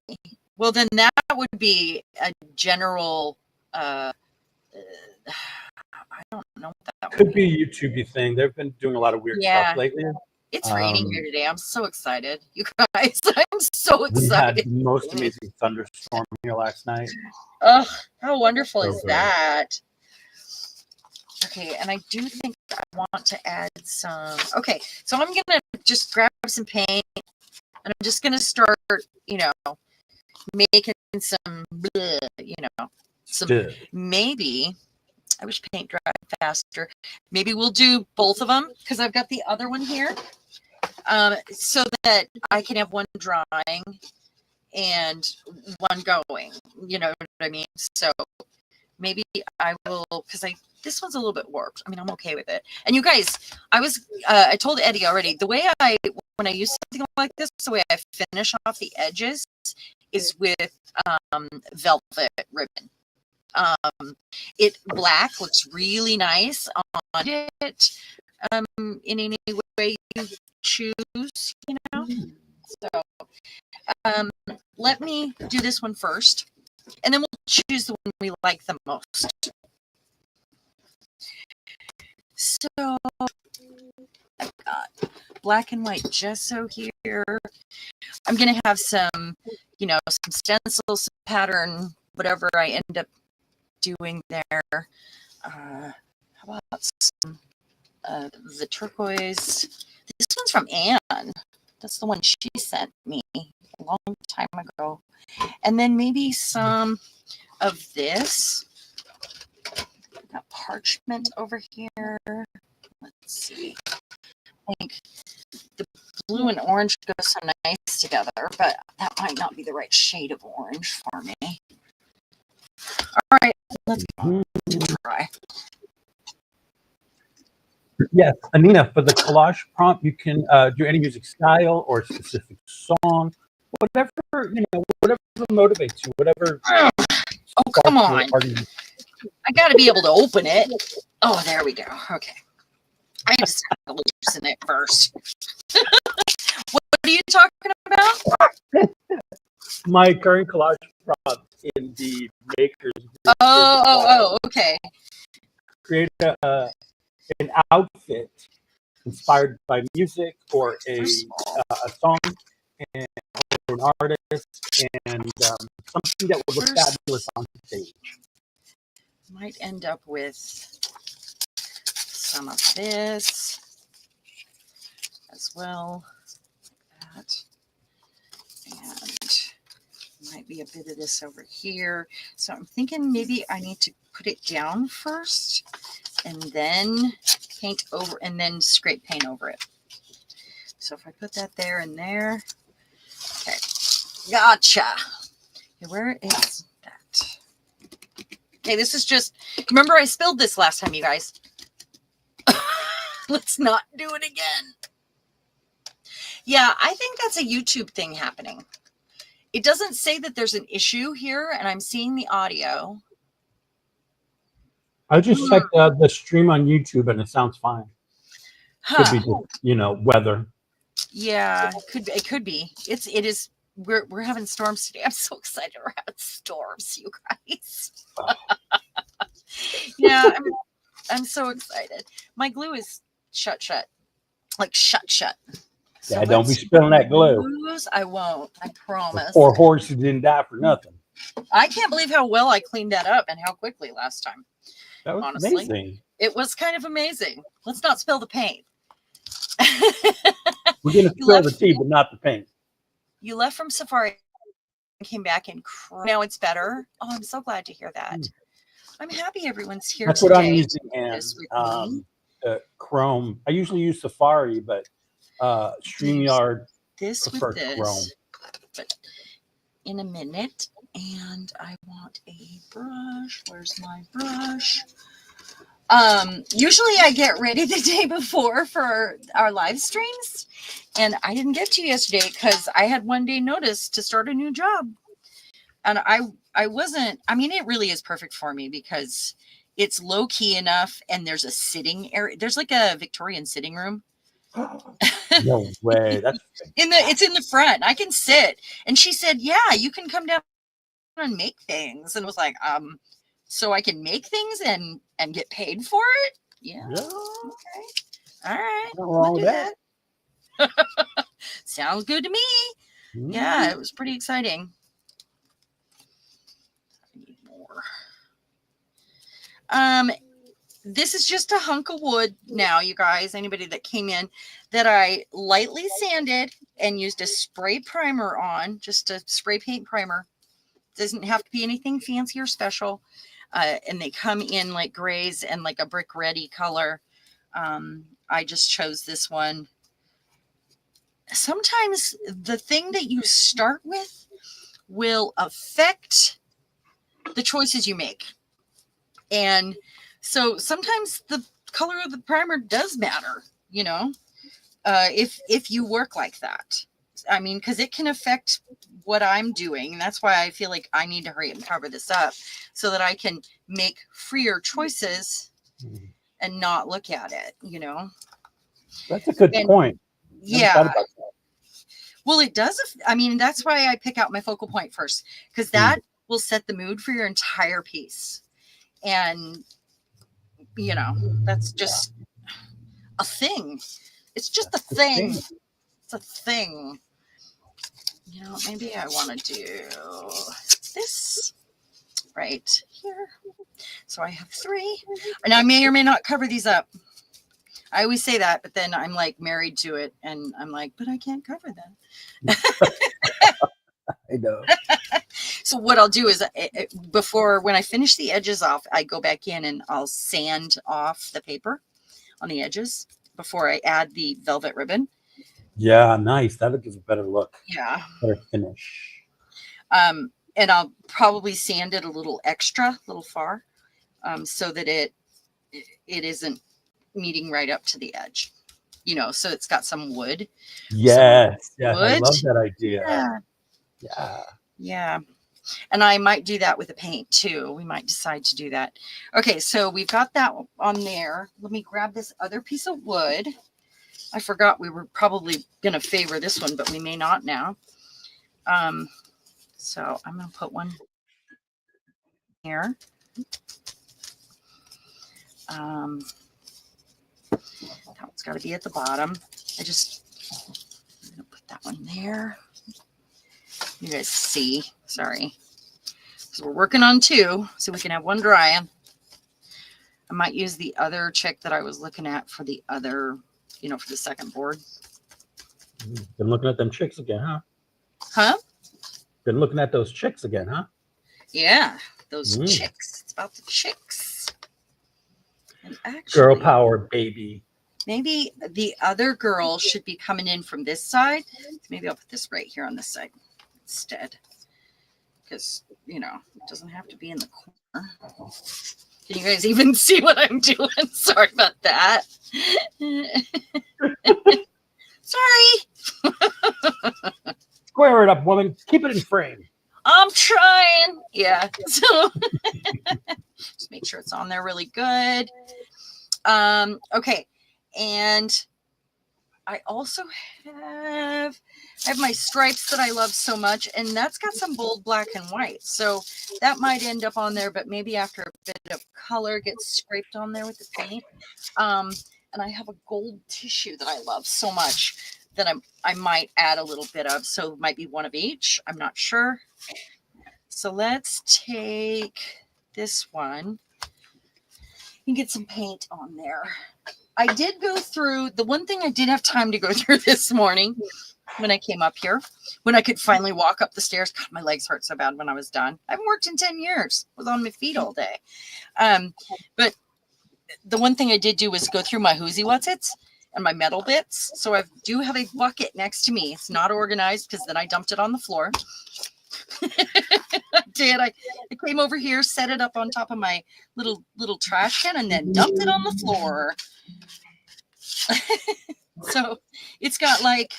Well, then that would be a general, I don't know what that could be a YouTube thing. They've been doing a lot of weird Yeah. stuff lately. It's raining here today. I'm so excited. You guys, I'm so We had excited. the most amazing thunderstorm here last night. Oh, how wonderful So is good. that? Okay, and I do think I want to add some. Okay, so I'm going to just grab some paint, and I'm just going to start, making some, some, Still. maybe, I wish paint dried faster. Maybe we'll do both of them, because I've got the other one here. So that I can have one drying and one going, you know what I mean? So maybe I will, because this one's a little bit warped. I mean, I'm okay with it. And you guys, I told Eddie already, when I use something like this, the way I finish off the edges is with velvet ribbon. Black looks really nice on it. In any way you choose, So let me do this one first, and then we'll choose the one we like the most. So I've got black and white gesso here. I'm going to have some, some stencils, some pattern, whatever I end up doing there. How about some the turquoise? This one's from Anne. That's the one she sent me a long time ago. And then maybe some of this. Got parchment over here. Let's see. I think the blue and orange go so nice together, but that might not be the right shade of orange for me. All right, let's try. Yes, Anina, for the collage prompt, you can do any music style or specific song, whatever motivates you, whatever. Oh, come on. I got to be able to open it. Oh, there we go. Okay. I just have to loosen it first. What are you talking about? My current collage prompt in the Makers group. Okay. Create an outfit inspired by music or a song and or an artist and something that would look fabulous on stage. Might end up with some of this as well. That. And might be a bit of this over here. So I'm thinking maybe I need to put it down first and then paint over and then scrape paint over it. So if I put that there and there. Okay. Gotcha. Okay, where is that? Okay, this is just, remember I spilled this last time, you guys. Let's not do it again. Yeah, I think that's a YouTube thing happening. It doesn't say that there's an issue here, and I'm seeing the audio. I just checked the stream on YouTube, and it sounds fine. Could be just, weather. Yeah, it could be. It is. We're having storms today. I'm so excited we're having storms, you guys. Yeah, I'm so excited. My glue is shut. Like shut. So yeah, don't be spilling that glue. I won't. I promise. The poor horses didn't die for nothing. I can't believe how well I cleaned that up and how quickly last time. That was honestly amazing. It was kind of amazing. Let's not spill the paint. We're going to spill the tea, but not the paint. You left from Safari and came back and now it's better. Oh, I'm so glad to hear that. I'm happy everyone's here. That's today. what I'm using. And Chrome. I usually use Safari, but StreamYard prefer Chrome. But in a minute, and I want a brush. Where's my brush? Usually I get ready the day before for our live streams, and I didn't get to yesterday because I had one day notice to start a new job, and I wasn't. I mean, it really is perfect for me because it's low key enough, and there's a sitting area. There's like a Victorian sitting room. No way. That's it's in the front. I can sit. And she said, yeah, you can come down and make things. And I was like, so I can make things and get paid for it? Yeah. Yeah. Okay. All right. Nothing We'll wrong do with that. that. Sounds good to me. Yeah, Mhm. it was pretty exciting. I need more. This is just a hunk of wood now, you guys. Anybody that came in, that I lightly sanded and used a spray primer on, just a spray paint primer. Doesn't have to be anything fancy or special. And they come in like grays and like a brick reddy color. I just chose this one. Sometimes the thing that you start with will affect the choices you make. And so sometimes the color of the primer does matter, you know, if you work like that. I mean, because it can affect what I'm doing. And that's why I feel like I need to hurry up and cover this up so that I can make freer choices Mhm. and not look at it, you know? That's a good And point. Never thought yeah, about that. well, it does. I mean, that's why I pick out my focal point first, because that will set the mood for your entire piece. And, you know, that's just a thing. It's just a Good thing. thing. It's a thing. You know, maybe I want to do this right here. So I have 3. And I may or may not cover these up. I always say that, but then I'm like married to it. And I'm like, but I can't cover that. I know. So what I'll do is before, when I finish the edges off, I go back in and I'll sand off the paper on the edges before I add the velvet ribbon. Yeah, nice. That'll give a better look, Yeah. better finish. And I'll probably sand it a little far, so that it isn't meeting right up to the edge, you know, so it's got some wood. Yes, yes, I Wood. love that idea. Yeah. Yeah. Yeah. And I might do that with a paint too. We might decide to do that. Okay, so we've got that on there. Let me grab this other piece of wood. I forgot we were probably going to favor this one, but we may not now. So I'm going to put one here. That one's got to be at the bottom. I'm going to put that one there. You guys see, sorry. So we're working on 2, so we can have one drying. I might use the other chick that I was looking at for the other, you know, for the second board. Been looking at them chicks again, huh? Huh? Been looking at those chicks again, huh? Yeah, those chicks. It's about the chicks. And actually, Girl power, baby. maybe the other girl should be coming in from this side. So maybe I'll put this right here on this side instead. Because, you know, it doesn't have to be in the corner. Can you guys even see what I'm doing? Sorry about that. Sorry. Square it up, woman. Keep it in frame. I'm trying. Yeah. So just make sure it's on there really good. Okay. And I also have my stripes that I love so much, and that's got some bold black and white. So that might end up on there, but maybe after a bit of color gets scraped on there with the paint. And I have a gold tissue that I love so much that I might add a little bit of. So it might be one of each. I'm not sure. So let's take this one and get some paint on there. I did go through, the one thing I did have time to go through this morning when I came up here, when I could finally walk up the stairs. God, my legs hurt so bad when I was done. I haven't worked in 10 years. I was on my feet all day. But the one thing I did do was go through my Whoozy What's-Its and my metal bits. So I do have a bucket next to me. It's not organized because then I dumped it on the floor. I did. I came over here, set it up on top of my little trash can, and then dumped it on the floor. So it's got like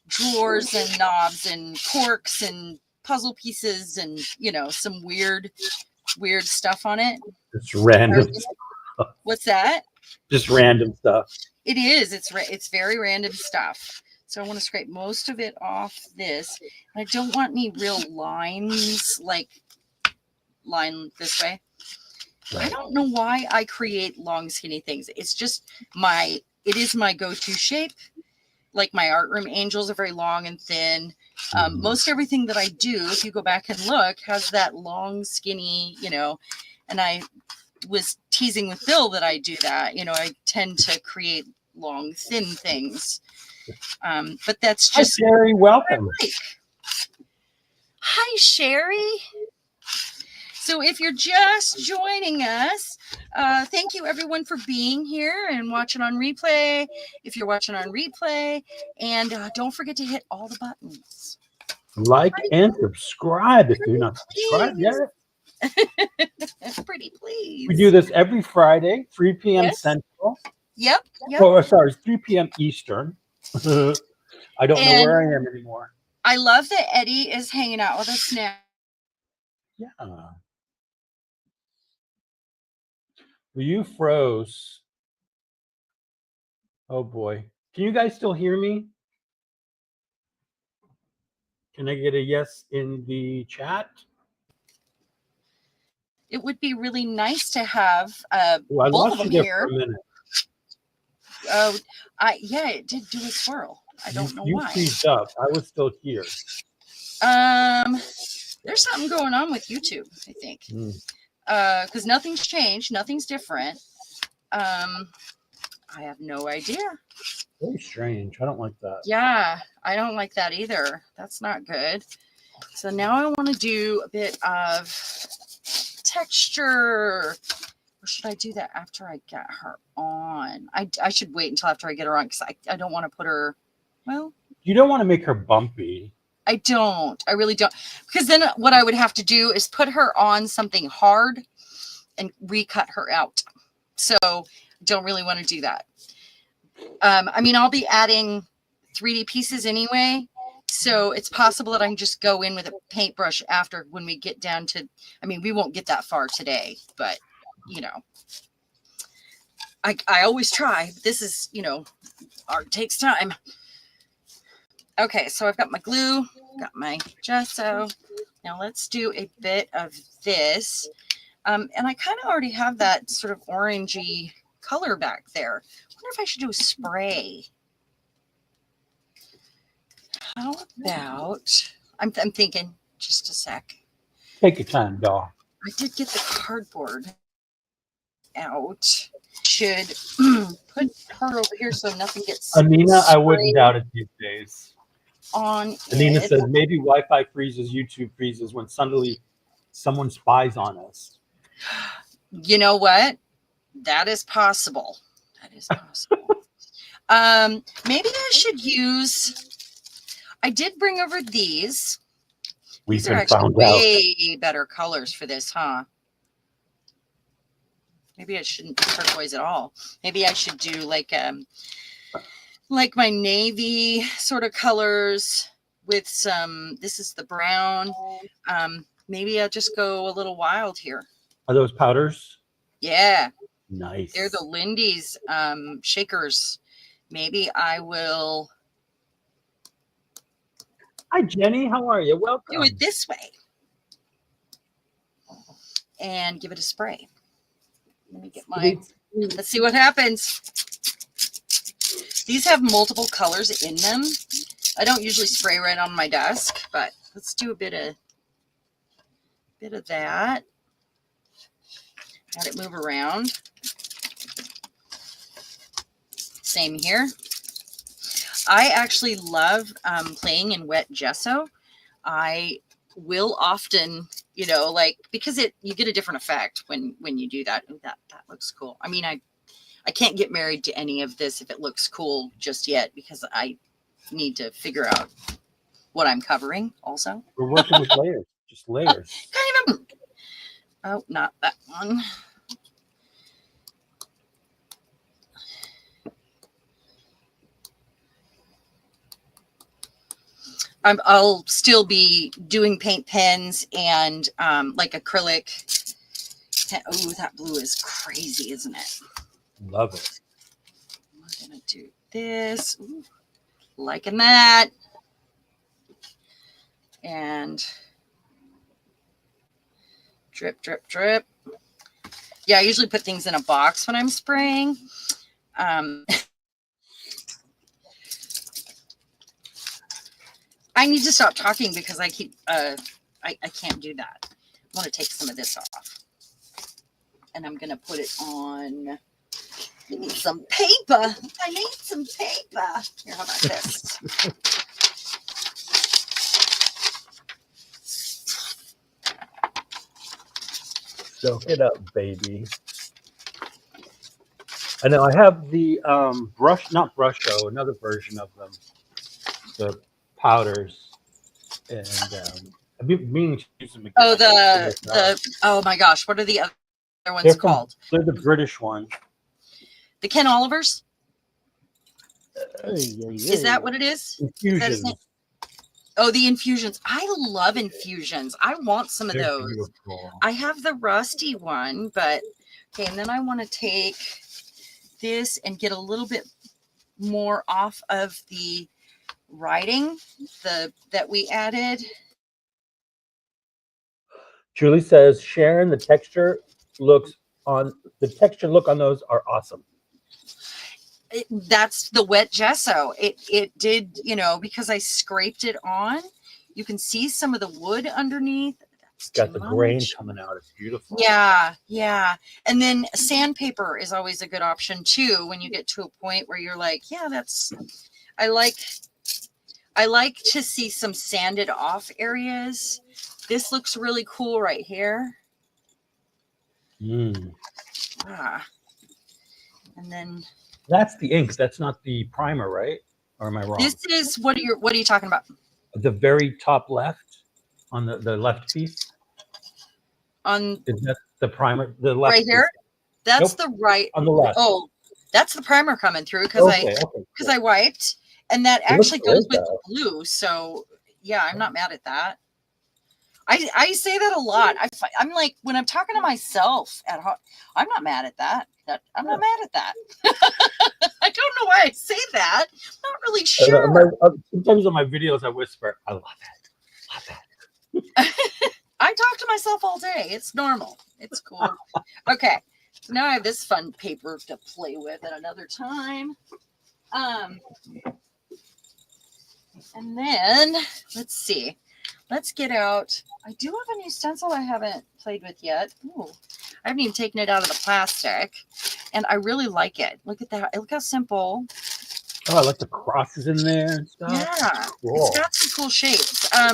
drawers and knobs and corks and puzzle pieces and, you know, some weird stuff on it. It's random. What's that? Just random stuff. It is. It's very random stuff. So I want to scrape most of it off this. I don't want any real lines, like line this way. I don't know why I create long, skinny things. It's just it is my go-to shape. Like my art room angels are very long and thin. Most everything that I do, if you go back and look, has that long, skinny, and I was teasing with Bill that I do that. I tend to create long, thin things. But that's Hi, just Sherry. Welcome. like. Hi, Sherry. So if you're just joining us, thank you everyone for being here and watching on replay. If you're watching on replay, and don't forget to hit all the buttons. Like and subscribe if you're not subscribed yet. Pretty please. We do this every Friday, 3 p.m. Yes. Central. Yep. Oh, sorry, 3 p.m. Eastern. I don't know where I am anymore. I love that Eddie is hanging out with us now. Yeah. Well, you froze. Oh boy. Can you guys still hear me? Can I get a yes in the chat? It would be really nice to have I both lost of them you there here. for a minute. Yeah, it did do a swirl. I don't know why. You freezed up. I was still here. There's something going on with YouTube, I think. Because nothing's changed, nothing's different. I have no idea. Very strange. I don't like that. Yeah, I don't like that either. That's not good. So now I want to do a bit of texture. Or should I do that after I get her on? I should wait until after I get her on because I don't want to put her, well. You don't want to make her bumpy. I don't. I really don't. Because then what I would have to do is put her on something hard and recut her out. So don't really want to do that. I mean, I'll be adding 3D pieces anyway. So it's possible that I can just go in with a paintbrush after when we get down to, I mean, we won't get that far today, but I always try. This is, art takes time. Okay, so I've got my glue, got my gesso. Now let's do a bit of this. And I kind of already have that sort of orangey color back there. I wonder if I should do a spray. How about, I'm thinking, just a sec. Take your time, doll. I did get the cardboard out. Should put her over here so nothing gets Anina, I wouldn't doubt it these days. On Anina says maybe Wi-Fi freezes, YouTube freezes when suddenly someone spies on us. You know what? That is possible. That is possible. Maybe I should use. I did bring over these. These are actually way better colors for this, huh? Maybe I shouldn't do turquoise at all. Maybe I should do like my navy sort of colors with some. This is the brown. Maybe I'll just go a little wild here. Are those powders? Yeah. Nice. They're the Lindy's shakers. Maybe I will. Hi, Jenny. How are you? Welcome. Do it this way. And give it a spray. Let me get my. Let's see what happens. These have multiple colors in them. I don't usually spray right on my desk, but let's do a bit of that. Let it move around. Same here. I actually love playing in wet gesso. I will often, because you get a different effect when you do that. Ooh, that looks cool. I mean, I can't get married to any of this if it looks cool just yet because I need to figure out what I'm covering also. We're working with layers, just layers. Kind of. Oh, not that one. I'll still be doing paint pens and like acrylic. Oh, that blue is crazy, isn't it? Love it. I'm going to do this. Ooh, liking that. And drip, drip, drip. Yeah, I usually put things in a box when I'm spraying. I need to stop talking because I keep I can't do that. I want to take some of this off. And I'm gonna put it on. I need some paper. I need some paper. Here, how about this? Soak it up, baby. I know I have the not brush though, another version of them, the powders, and I've been meaning to use them again. Oh, oh my gosh, what are the other ones called? They're the British one. The Ken Olivers? Is that what it is? Infusions. Oh, the infusions. I love infusions. I want some of They're those. beautiful. I have the rusty one, but okay, and then I want to take this and get a little bit more off of the writing that we added. Julie says, Sharon, the texture look on those are awesome. That's the wet gesso. It did, because I scraped it on. You can see some of the wood underneath. It's got the grain coming out. It's beautiful. Yeah. And then sandpaper is always a good option too when you get to a point where you're like, yeah, I like to see some sanded off areas. This looks really cool right here. And then that's the ink. That's not the primer, right? Or am I wrong? This is what are you talking about? The very top left on the left piece. Is that the primer? The left right here? piece? That's the right on the left. Oh, that's the primer coming through because I wiped, and that actually goes with the blue. So yeah, I'm not mad at that. I say that a lot. I'm like, when I'm talking to myself at home, I'm not mad at that. I'm not mad at that. I don't know why I say that. I'm not really sure. Sometimes on my videos, I whisper, I love it. I talk to myself all day. It's normal. It's cool. Okay. So now I have this fun paper to play with at another time. And then let's see. Let's get out. I do have a new stencil I haven't played with yet. Ooh, I haven't even taken it out of the plastic. And I really like it. Look at that. Look how simple. Oh, I like the crosses in there and stuff. Yeah. Cool. It's got some cool shapes. I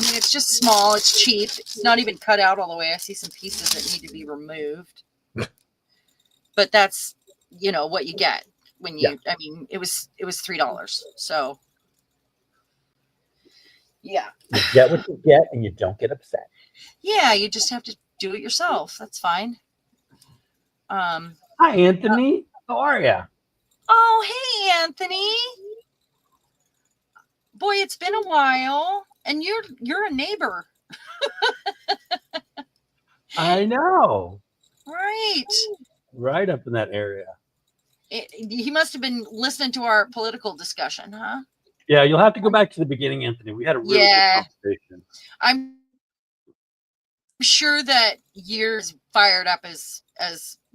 mean, it's just small. It's cheap. It's not even cut out all the way. I see some pieces that need to be removed. But that's, what you get when you, I mean, it was $3. So. Yeah. You get what you get and you don't get upset. Yeah, you just have to do it yourself. That's fine. Hi, Anthony. How are you? Oh, hey, Anthony. Boy, it's been a while. And you're a neighbor. I know. Right. Right up in that area. He must have been listening to our political discussion, huh? Yeah, you'll have to go back to the beginning, Anthony. We had a really good conversation. I'm sure that you're as fired up as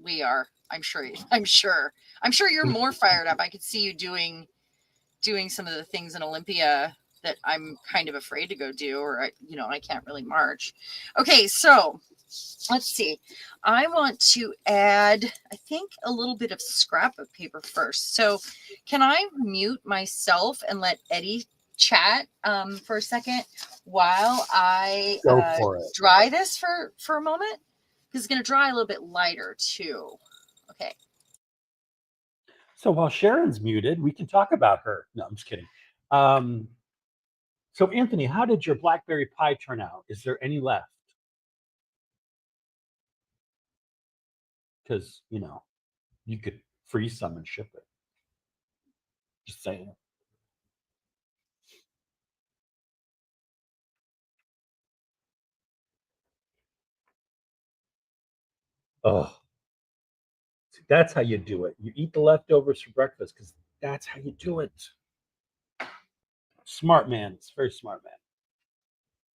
we are. I'm sure you're more fired up. I could see you doing some of the things in Olympia that I'm kind of afraid to go do, or I can't really march. Okay, so let's see. I want to add, I think, a little bit of scrap of paper first. So can I mute myself and let Eddie chat for a second while I dry this for a moment? Because it's going to dry a little bit lighter too. Okay. So while Sharon's muted, we can talk about her. No, I'm just kidding. So Anthony, how did your blackberry pie turn out? Is there any left? Because, you could freeze some and ship it. Just saying. Oh, see, that's how you do it. You eat the leftovers for breakfast because that's how you do it. Smart man. It's very smart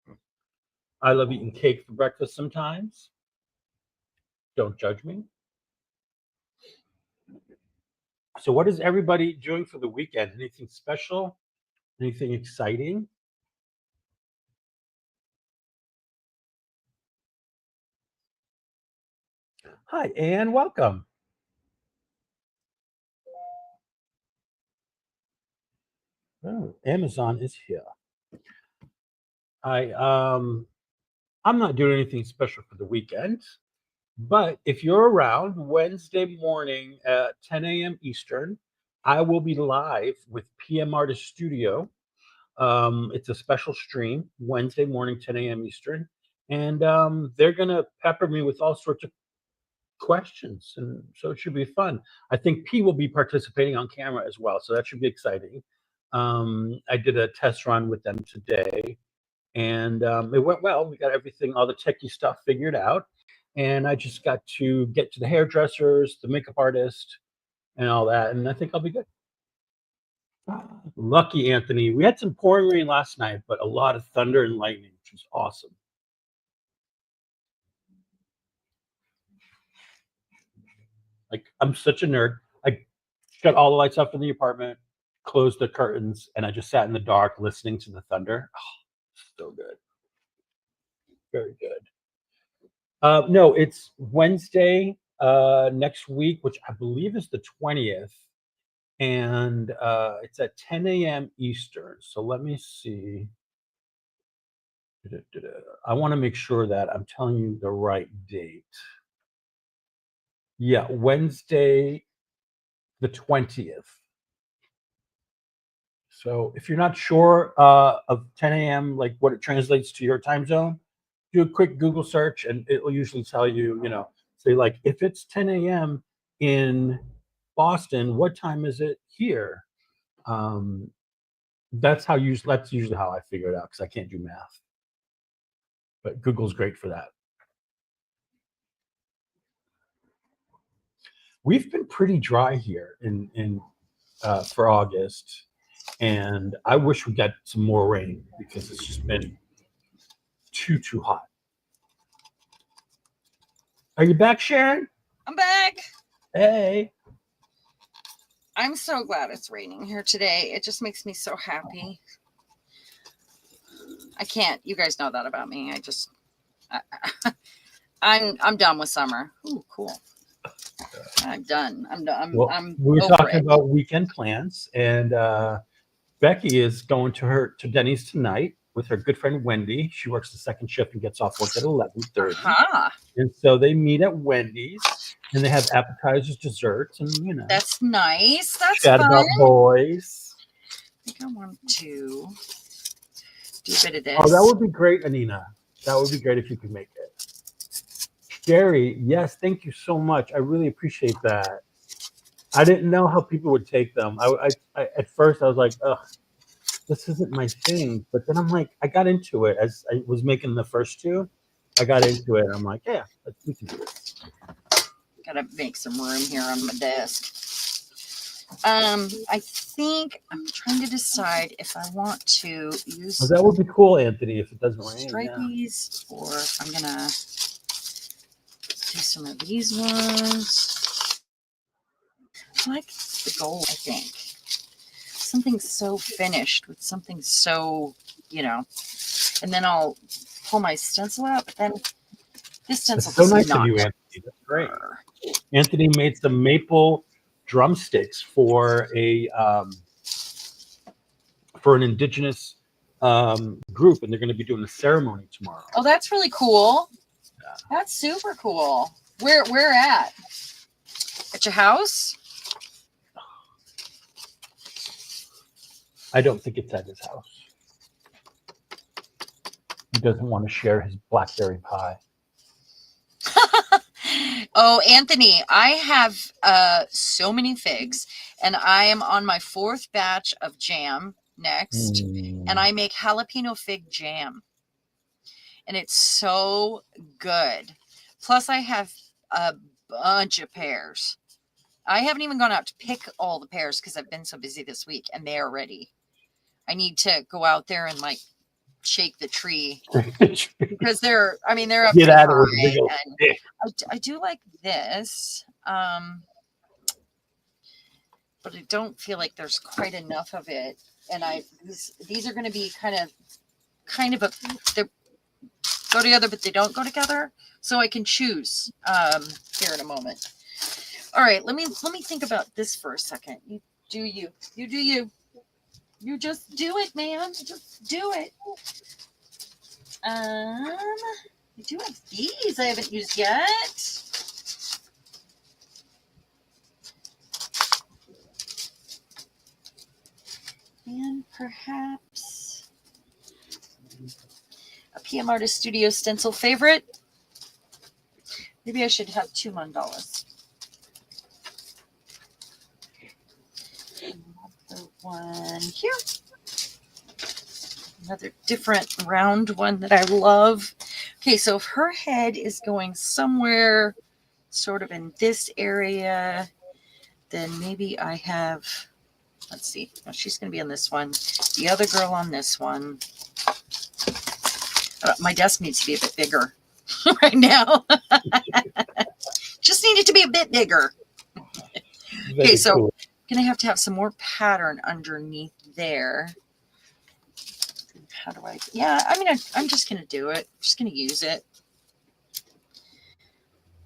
man. I love eating cake for breakfast sometimes. Don't judge me. So what is everybody doing for the weekend? Anything special? Anything exciting? Hi, Anne. Welcome. Oh, Amazon is here. I'm not doing anything special for the weekend, but if you're around Wednesday morning at 10 a.m. Eastern, I will be live with PM Artist Studio. It's a special stream Wednesday morning, 10 a.m. Eastern, and they're gonna pepper me with all sorts of questions, and so it should be fun. I think P will be participating on camera as well, so that should be exciting. I did a test run with them today, and it went well. We got everything, all the techie stuff figured out, and I just got to get to the hairdressers, the makeup artist, and all that, and I think I'll be good. Lucky Anthony. We had some pouring rain last night, but a lot of thunder and lightning, which was awesome. Like, I'm such a nerd. I shut all the lights off in the apartment, closed the curtains, and I just sat in the dark listening to the thunder. Oh, so good. Very good. No, it's Wednesday next week, which I believe is the 20th. And it's at 10 a.m. Eastern. So let me see. I want to make sure that I'm telling you the right date. Yeah, Wednesday the 20th. So if you're not sure of 10 a.m., like what it translates to your time zone, do a quick Google search and it will usually tell you, say like if it's 10 a.m. in Boston, what time is it here? That's usually how I figure it out because I can't do math. But Google's great for that. We've been pretty dry here in for August, and I wish we got some more rain because it's just been too hot. Are you back, Sharon? I'm back. Hey. I'm so glad it's raining here today. It just makes me so happy. I can't. You guys know that about me. I'm done with summer. Ooh, cool. I'm done. I'm done. I'm we were over talking it. about weekend plans, and Becky is going to Denny's tonight with her good friend Wendy. She works the second shift and gets off work at 11:30. And so they meet at Wendy's, and they have appetizers, desserts, and That's nice. That's chat fun. about boys. I think I want to do a bit of this. Oh, that would be great, Anina. That would be great if you could make it. Sherry, yes, thank you so much. I really appreciate that. I didn't know how people would take them. I at first I was like, ugh, this isn't my thing. But then I'm like, I got into it as I was making the first two. I got into it. I'm like, yeah, we can do this. Gotta make some room here on my desk. I think I'm trying to decide if I want to use that would be cool, Anthony, if it doesn't rain. stripies, or if I'm gonna do some of these ones. I like the gold, I think. Something so finished with something so, and then I'll pull my stencil out, but then this stencil is so nice not of you, Anthony. That's great. Anthony made some maple drumsticks for an indigenous group, and they're going to be doing a ceremony tomorrow. Oh, that's really cool. Yeah. That's super cool. Where at? At your house? I don't think it's at his house. He doesn't want to share his blackberry pie. Oh, Anthony, I have so many figs, and I am on my 4th batch of jam next, and I make jalapeno fig jam, and it's so good. Plus, I have a bunch of pears. I haven't even gone out to pick all the pears because I've been so busy this week, and they are ready. I need to go out there and shake the tree because they're up Get pretty at it with a big high. old And stick. I do like this, but I don't feel like there's quite enough of it. And these are going to be kind of they go together, but they don't go together. So I can choose here in a moment. All right, let me think about this for a second. You do you. You just do it, man. Just do it. I do have these I haven't used yet. And perhaps a PM Artist Studio stencil favorite. Maybe I should have 2 mandalas. Another one here. Another different round one that I love. Okay, so if her head is going somewhere sort of in this area, then maybe I have, let's see, oh, she's going to be on this one. The other girl on this one. My desk needs to be a bit bigger right now. Just need it to be a bit bigger. Okay, so cool. I'm going to have some more pattern underneath there. How do I? Yeah, I mean, I'm just going to do it. I'm just going to use it.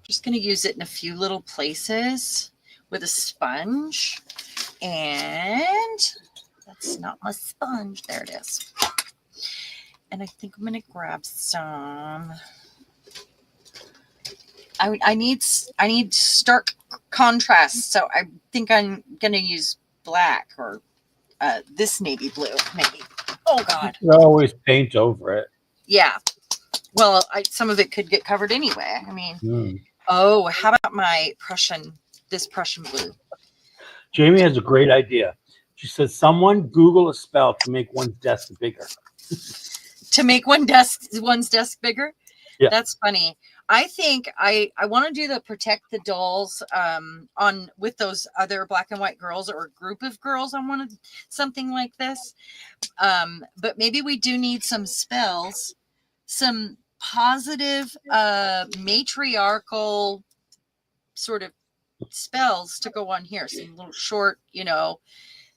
Just going to use it in a few little places with a sponge. And that's not my sponge. There it is. And I think I'm going to grab some. I need stark contrast, so I think I'm going to use black or this navy blue, maybe. Oh, God. You always paint over it. Yeah. Well, some of it could get covered anyway. I mean, Oh, how about this Prussian blue? Jamie has a great idea. She says, someone Google a spell to make one's desk bigger. To make one's desk bigger? Yeah. That's funny. I think I want to do the Protect the Dolls on with those other black and white girls or a group of girls on something like this. But maybe we do need some spells, some positive matriarchal sort of spells to go on here. Some little short,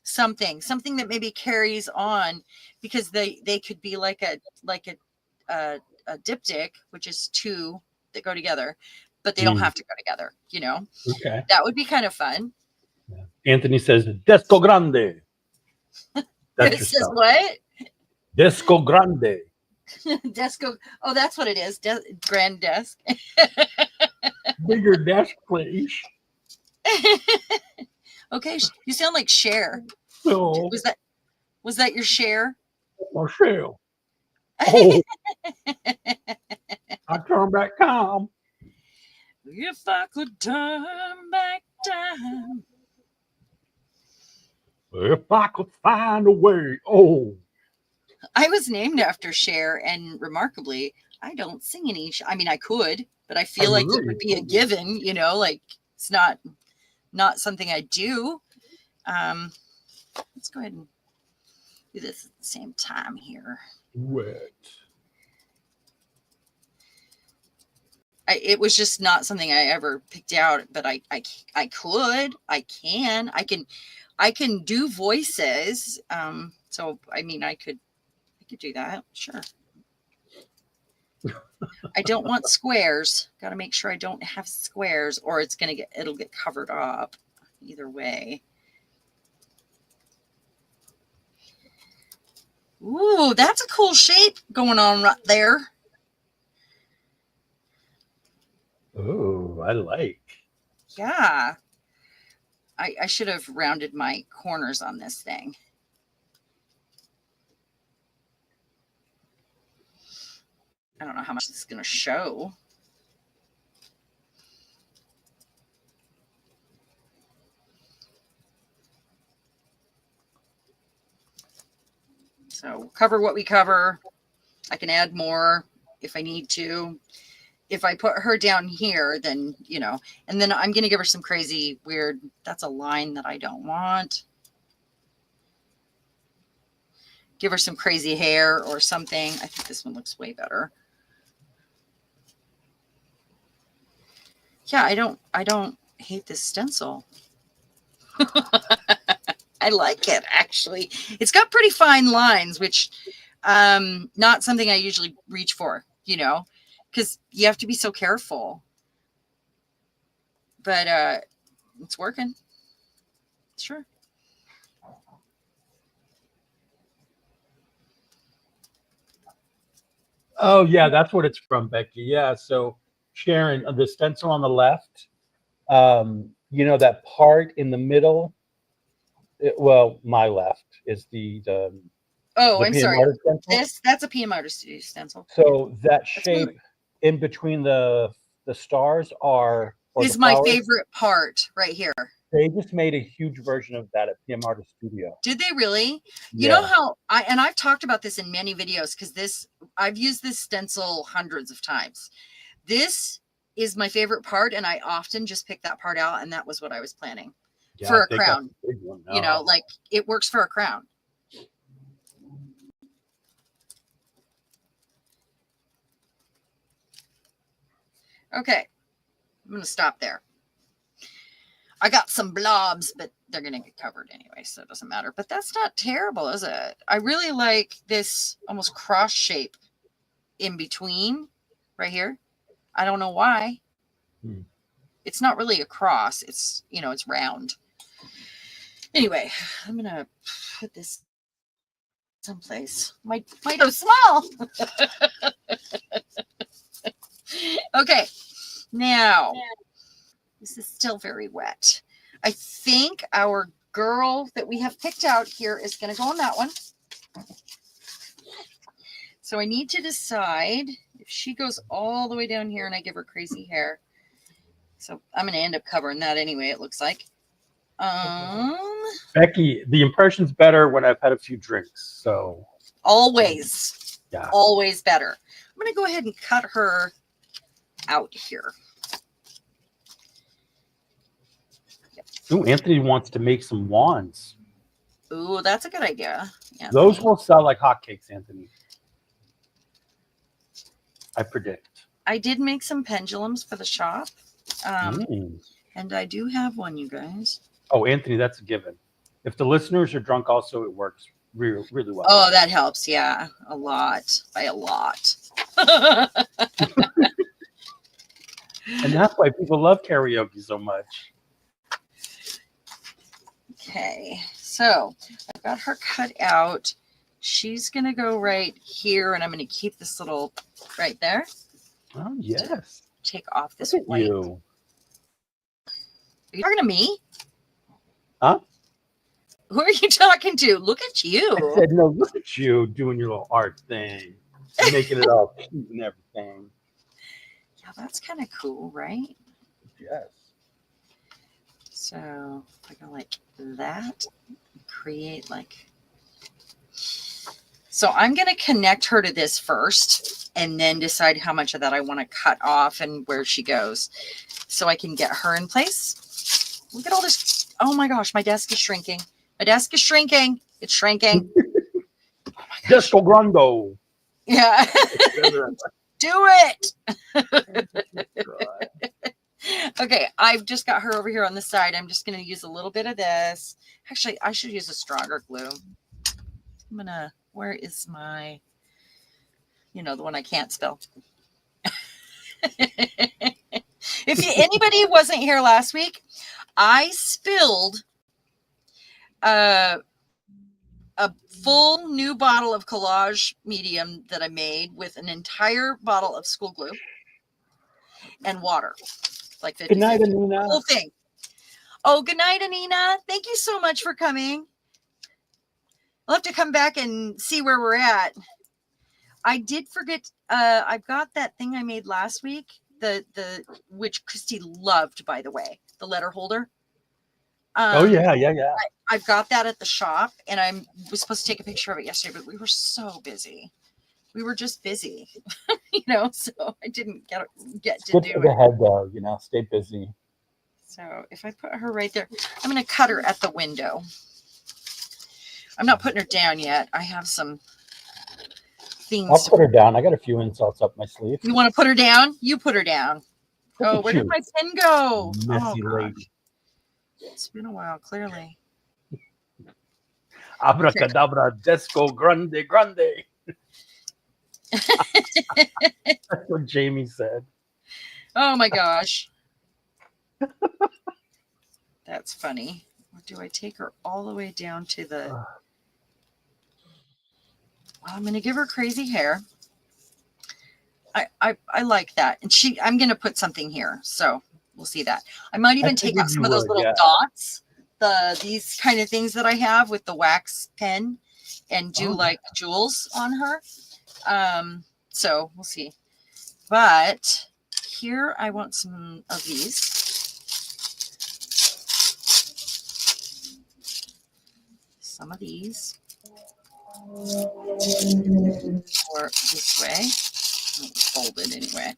something that maybe carries on, because they could be like a diptych, which is 2 that go together, but they don't have to go together, Okay. That would be kind of fun. Yeah. Anthony says, Desco Grande. That's It says what? Desco Grande. Desco. Oh, that's what it is. Grand desk. Bigger desk, please. Okay. You sound like Cher. No. Was that your Cher? Michelle. Oh. I turn back time. If I could turn back time. If I could find a way. Oh. I was named after Cher, and remarkably, I don't sing any. I mean, I could, but I feel like it would be a given, like it's not something I do. Let's go ahead and do this at the same time here. What? It was just not something I ever picked out, but I can do voices. So I mean, I could do that. Sure. I don't want squares. Got to make sure I don't have squares, or it'll get covered up. Either way. Ooh, that's a cool shape going on right there. Oh, I like. Yeah. I should have rounded my corners on this thing. I don't know how much this is going to show. So cover what we cover. I can add more if I need to. If I put her down here, then, and then I'm going to give her some crazy weird, that's a line that I don't want. give her some crazy hair or something. I think this one looks way better. Yeah, I don't hate this stencil. I like it, actually. It's got pretty fine lines, which not something I usually reach for, you know, because you have to be so careful. But it's working. Sure. Oh yeah, that's what it's from, Becky. Yeah. So Sharon, the stencil on the left, you know, that part in the middle, well, my left is the Oh, I'm PM sorry. Artist stencil. That's a PM Artist Studio stencil. So that That's shape good. in between the stars are, or Is the my flowers, favorite part right here. they just made a huge version of that at PM Artist Studio. Did they really? You Yeah. know how I've talked about this in many videos because I've used this stencil hundreds of times. This is my favorite part, and I often just pick that part out, and that was what I was planning for a they got crown. a big one. You know, like it works for a crown. Okay, I'm going to stop there. I got some blobs, but they're going to get covered anyway, so it doesn't matter. But that's not terrible, is it? I really like this almost cross shape in between right here. I don't know why. It's not really a cross. It's, you know, it's round. Anyway, I'm going to put this someplace. Might go small. Okay, now this is still very wet. I think our girl that we have picked out here is going to go on that one. So I need to decide if she goes all the way down here and I give her crazy hair. So I'm going to end up covering that anyway, it looks like. Becky, the impression's better when I've had a few drinks. So always, yeah, always better. I'm going to go ahead and cut her out here. Ooh, Anthony wants to make some wands. Ooh, that's a good idea. Anthony. Those will sell like hotcakes, Anthony. I predict. I did make some pendulums for the shop. And I do have one, you guys. Oh, Anthony, that's a given. If the listeners are drunk also, it works really, really well. Oh, that helps. Yeah, a lot. By a lot. And that's why people love karaoke so much. Okay, so I've got her cut out. She's going to go right here, and I'm going to keep this little right there. Oh, yes. Take off this Look at white. you. Are you talking to me? Huh? Who are you talking to? Look at you. I said, no, look at you doing your little art thing. You're making it all cute and everything. Yeah, that's kind of cool, right? Yes. So I go like that, create like. So I'm going to connect her to this first and then decide how much of that I want to cut off and where she goes so I can get her in place. Look at all this. Oh my gosh, my desk is shrinking. My desk is shrinking. It's shrinking. Oh my gosh. Desto Grande. Yeah. Do it. Okay, I've just got her over here on the side. I'm just going to use a little bit of this. Actually, I should use a stronger glue. I'm going to, where is my, you know, the one I can't spell. If anybody wasn't here last week, I spilled a full new bottle of Collage Medium that I made with an entire bottle of school glue and water. Like 50, good night, Anina. whole thing. Oh, good night, Anina. Thank you so much for coming. I'll have to come back and see where we're at. I did forget. I've got that thing I made last week. The which Christy loved, by the way, the letter holder. Oh yeah. I've got that at the shop, and I was supposed to take a picture of it yesterday, but we were so busy. We were just busy, you know, so I didn't get to Good do for the it. head, though. You know, stay busy. So if I put her right there, I'm going to cut her at the window. I'm not putting her down yet. I have some things. I'll put her down. I got a few insults up my sleeve. You want to put her down? You put her down. Look Oh, at where you, did my pen go? messy Oh, lady. gosh. It's been a while, clearly. Abracadabra, disco, grande, grande. That's what Jamie said. Oh my gosh. That's funny. Or do I take her all the way down to the... Well, I'm going to give her crazy hair. I like that. And I'm going to put something here. So we'll see that. I might even take out some of those little dots, these kind of things that I have with the wax pen, and do like jewels on her. So we'll see. But here I want some of these. Some of these. Or this way. Fold it anyway.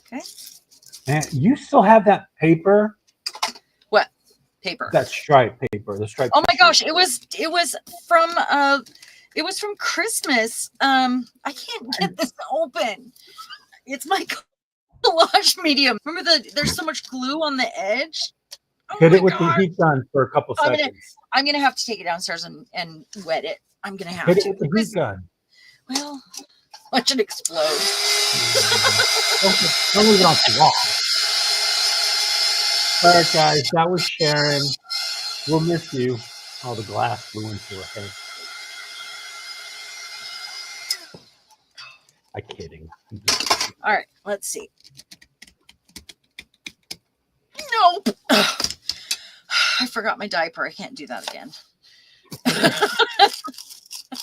Okay. And you still have that paper? What paper? That stripe paper. The stripe. Oh my gosh! It was from Christmas. I can't get this open. It's my collage medium. Remember there's so much glue on the edge. Oh Hit my it with gosh. the heat gun for a couple seconds. I'm gonna have to take it downstairs and wet it. I'm gonna have Hit to. it with the heat gun. Well, watch it explode. Don't leave it off the wall. All right, guys, that was Sharon. We'll miss you. Oh, the glass flew into her head. I'm kidding. All right, let's see. Nope. I forgot my diaper. I can't do that again.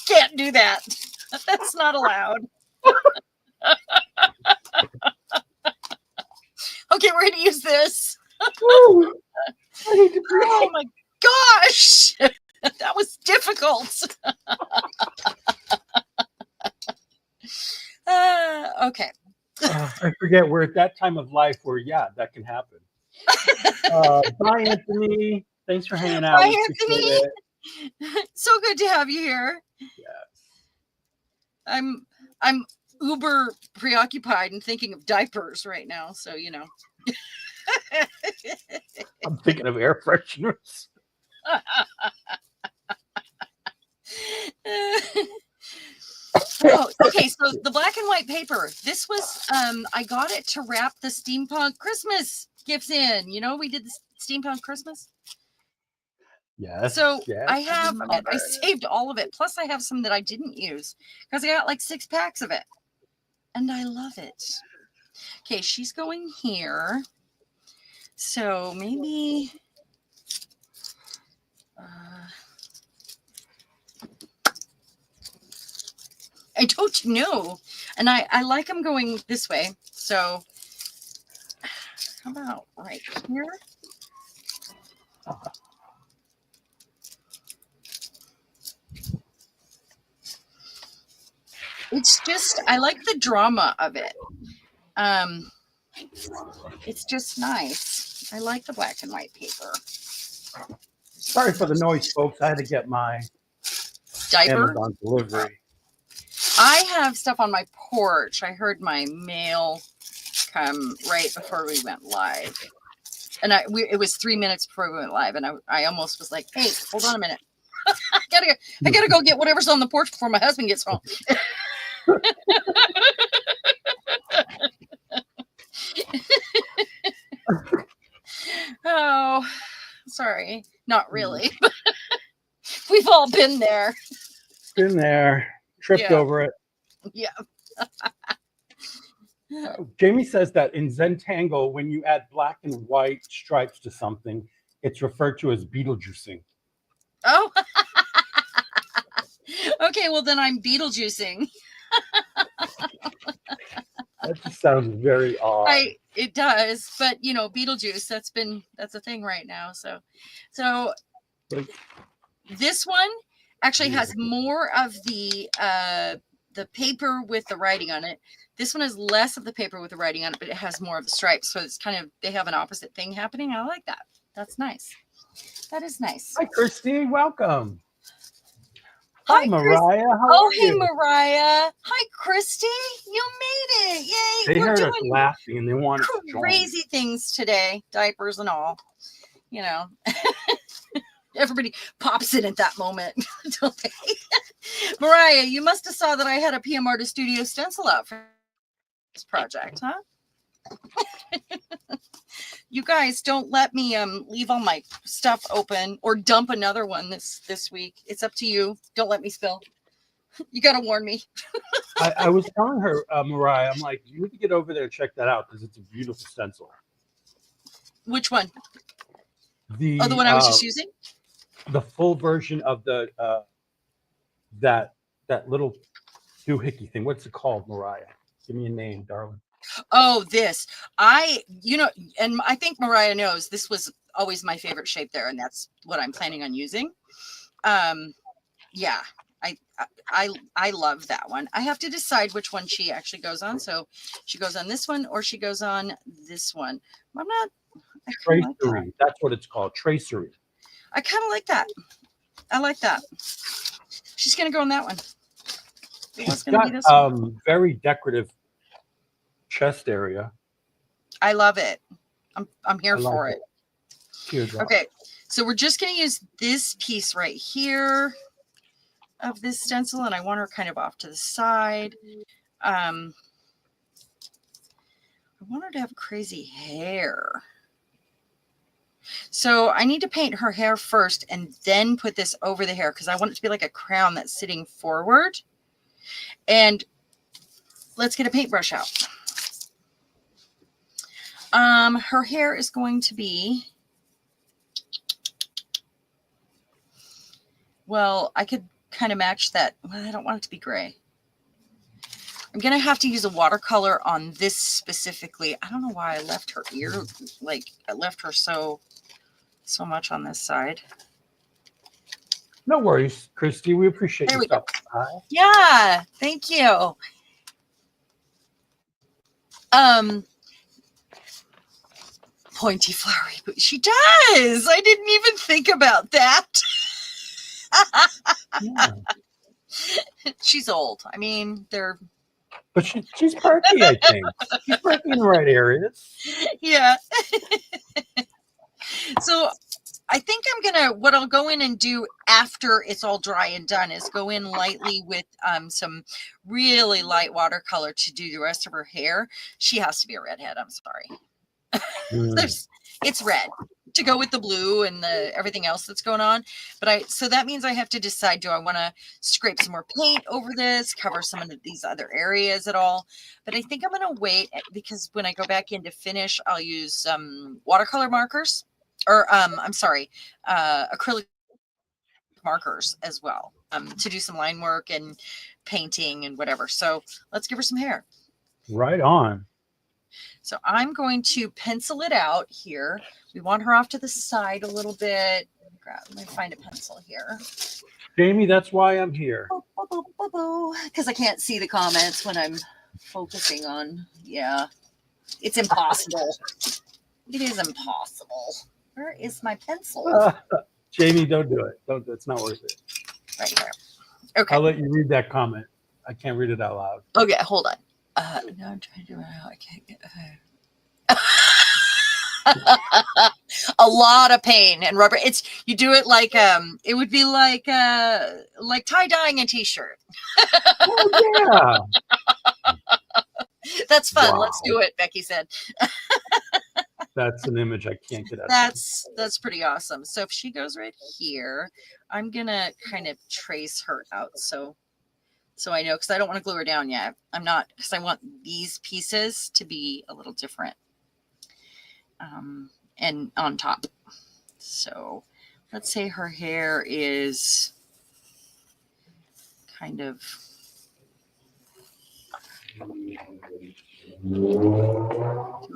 Can't do that. That's not allowed. Okay, we're going to use this. Ooh, I need to breathe. Oh my gosh. That was difficult. Okay. I forget we're at that time of life where, yeah, that can happen. Bye, Anthony. Thanks for hanging out. Bye, Anthony. So good to have you here. Yes. I'm uber preoccupied and thinking of diapers right now, so you know. I'm thinking of air fresheners. Oh, okay, so the black and white paper. This was I got it to wrap the steampunk Christmas gifts in. You know, we did the steampunk Christmas. Yes. So yes, I have remember it. I saved all of it. Plus I have some that I didn't use because I got like 6 packs of it. And I love it. Okay, she's going here. So maybe I don't know. And I like them going this way. So how about right here? It's just, I like the drama of it. It's just nice. I like the black and white paper. Sorry for the noise, folks. I had to get my Diaper. Amazon delivery. I have stuff on my porch. I heard my mail come right before we went live. And it was 3 minutes before we went live. And I almost was like, hey, hold on a minute. I gotta go get whatever's on the porch before my husband gets home. Oh, sorry. Not really. We've all been there. Been there. Tripped over it. Yeah. Jamie says that in Zentangle, when you add black and white stripes to something, it's referred to as Beetlejuicing. Oh. Okay, well then I'm Beetlejuicing. That just sounds very odd. It does, but you know, Beetlejuice, that's a thing right now. So this one actually has more of the the paper with the writing on it. This one has less of the paper with the writing on it, but it has more of the stripes. So it's kind of, they have an opposite thing happening. I like that. That's nice. That is nice. Hi, Christy. Welcome. Hi, Mariah. How Oh, are hey, you? Mariah. Hi, Christy. You made it. Yay. They We're heard us doing laughing and they wanted to join. crazy things today, diapers and all. You know, everybody pops in at that moment, don't they? Mariah, you must have saw that I had a PM Artist Studio stencil out for this project, huh? You guys don't let me leave all my stuff open or dump another one this week. It's up to you. Don't let me spill. You got to warn me. I was telling her, Mariah, I'm like, you need to get over there and check that out because it's a beautiful stencil. Which one? The Oh, the one I was just using? The full version of the that little doohickey thing. What's it called, Mariah? Give me a name, darling. Oh, this. You know, and I think Mariah knows this was always my favorite shape there, and that's what I'm planning on using. Yeah, I love that one. I have to decide which one she actually goes on. So she goes on this one or she goes on this one. I'm not. Tracery. Like that's what it's called. Tracery. I kind of like that. I like that. She's gonna go on that one. She's got very decorative chest area. I love it. I'm here for it. Teardrop. Okay, so we're just gonna use this piece right here of this stencil, and I want her kind of off to the side. I want her to have crazy hair. So I need to paint her hair first and then put this over the hair because I want it to be like a crown that's sitting forward. And let's get a paintbrush out. Her hair is going to be, well, I could kind of match that. Well, I don't want it to be gray. I'm going to have to use a watercolor on this specifically. I don't know why I left her ear, like I left her so much on this side. No worries, Christy. We appreciate there your we stuff. Go. Yeah, thank you. Pointy flowery, but she does. I didn't even think about that. Yeah. She's old. I mean, but she's perky, I think. She's perky in the right areas. Yeah. So I think what I'll go in and do after it's all dry and done is go in lightly with some really light watercolor to do the rest of her hair. She has to be a redhead. I'm sorry. It's red to go with the blue and the everything else that's going on. But so that means I have to decide, do I want to scrape some more paint over this, cover some of these other areas at all? But I think I'm going to wait because when I go back in to finish, I'll use some watercolor markers or I'm sorry, acrylic markers as well to do some line work and painting and whatever. So let's give her some hair. Right on. So I'm going to pencil it out here. We want her off to the side a little bit. Let me find a pencil here. Jamie, that's why I'm here. Because I can't see the comments when I'm focusing on, yeah. It's impossible. It is impossible. Where is my pencil? Jamie, don't do it. Don't. It's not worth it. Right here. Okay. I'll let you read that comment. I can't read it out loud. Okay, hold on. No, I'm trying to do it now. I can't get a lot of pain and rubber. You do it like it would be like tie dyeing a t-shirt. Oh, yeah. That's fun. Wow. Let's do it, Becky said. That's an image I can't get out. That's pretty awesome. So if she goes right here, I'm gonna kind of trace her out so I know, because I don't want to glue her down yet. I'm not, because I want these pieces to be a little different and on top. So let's say her hair is kind of, do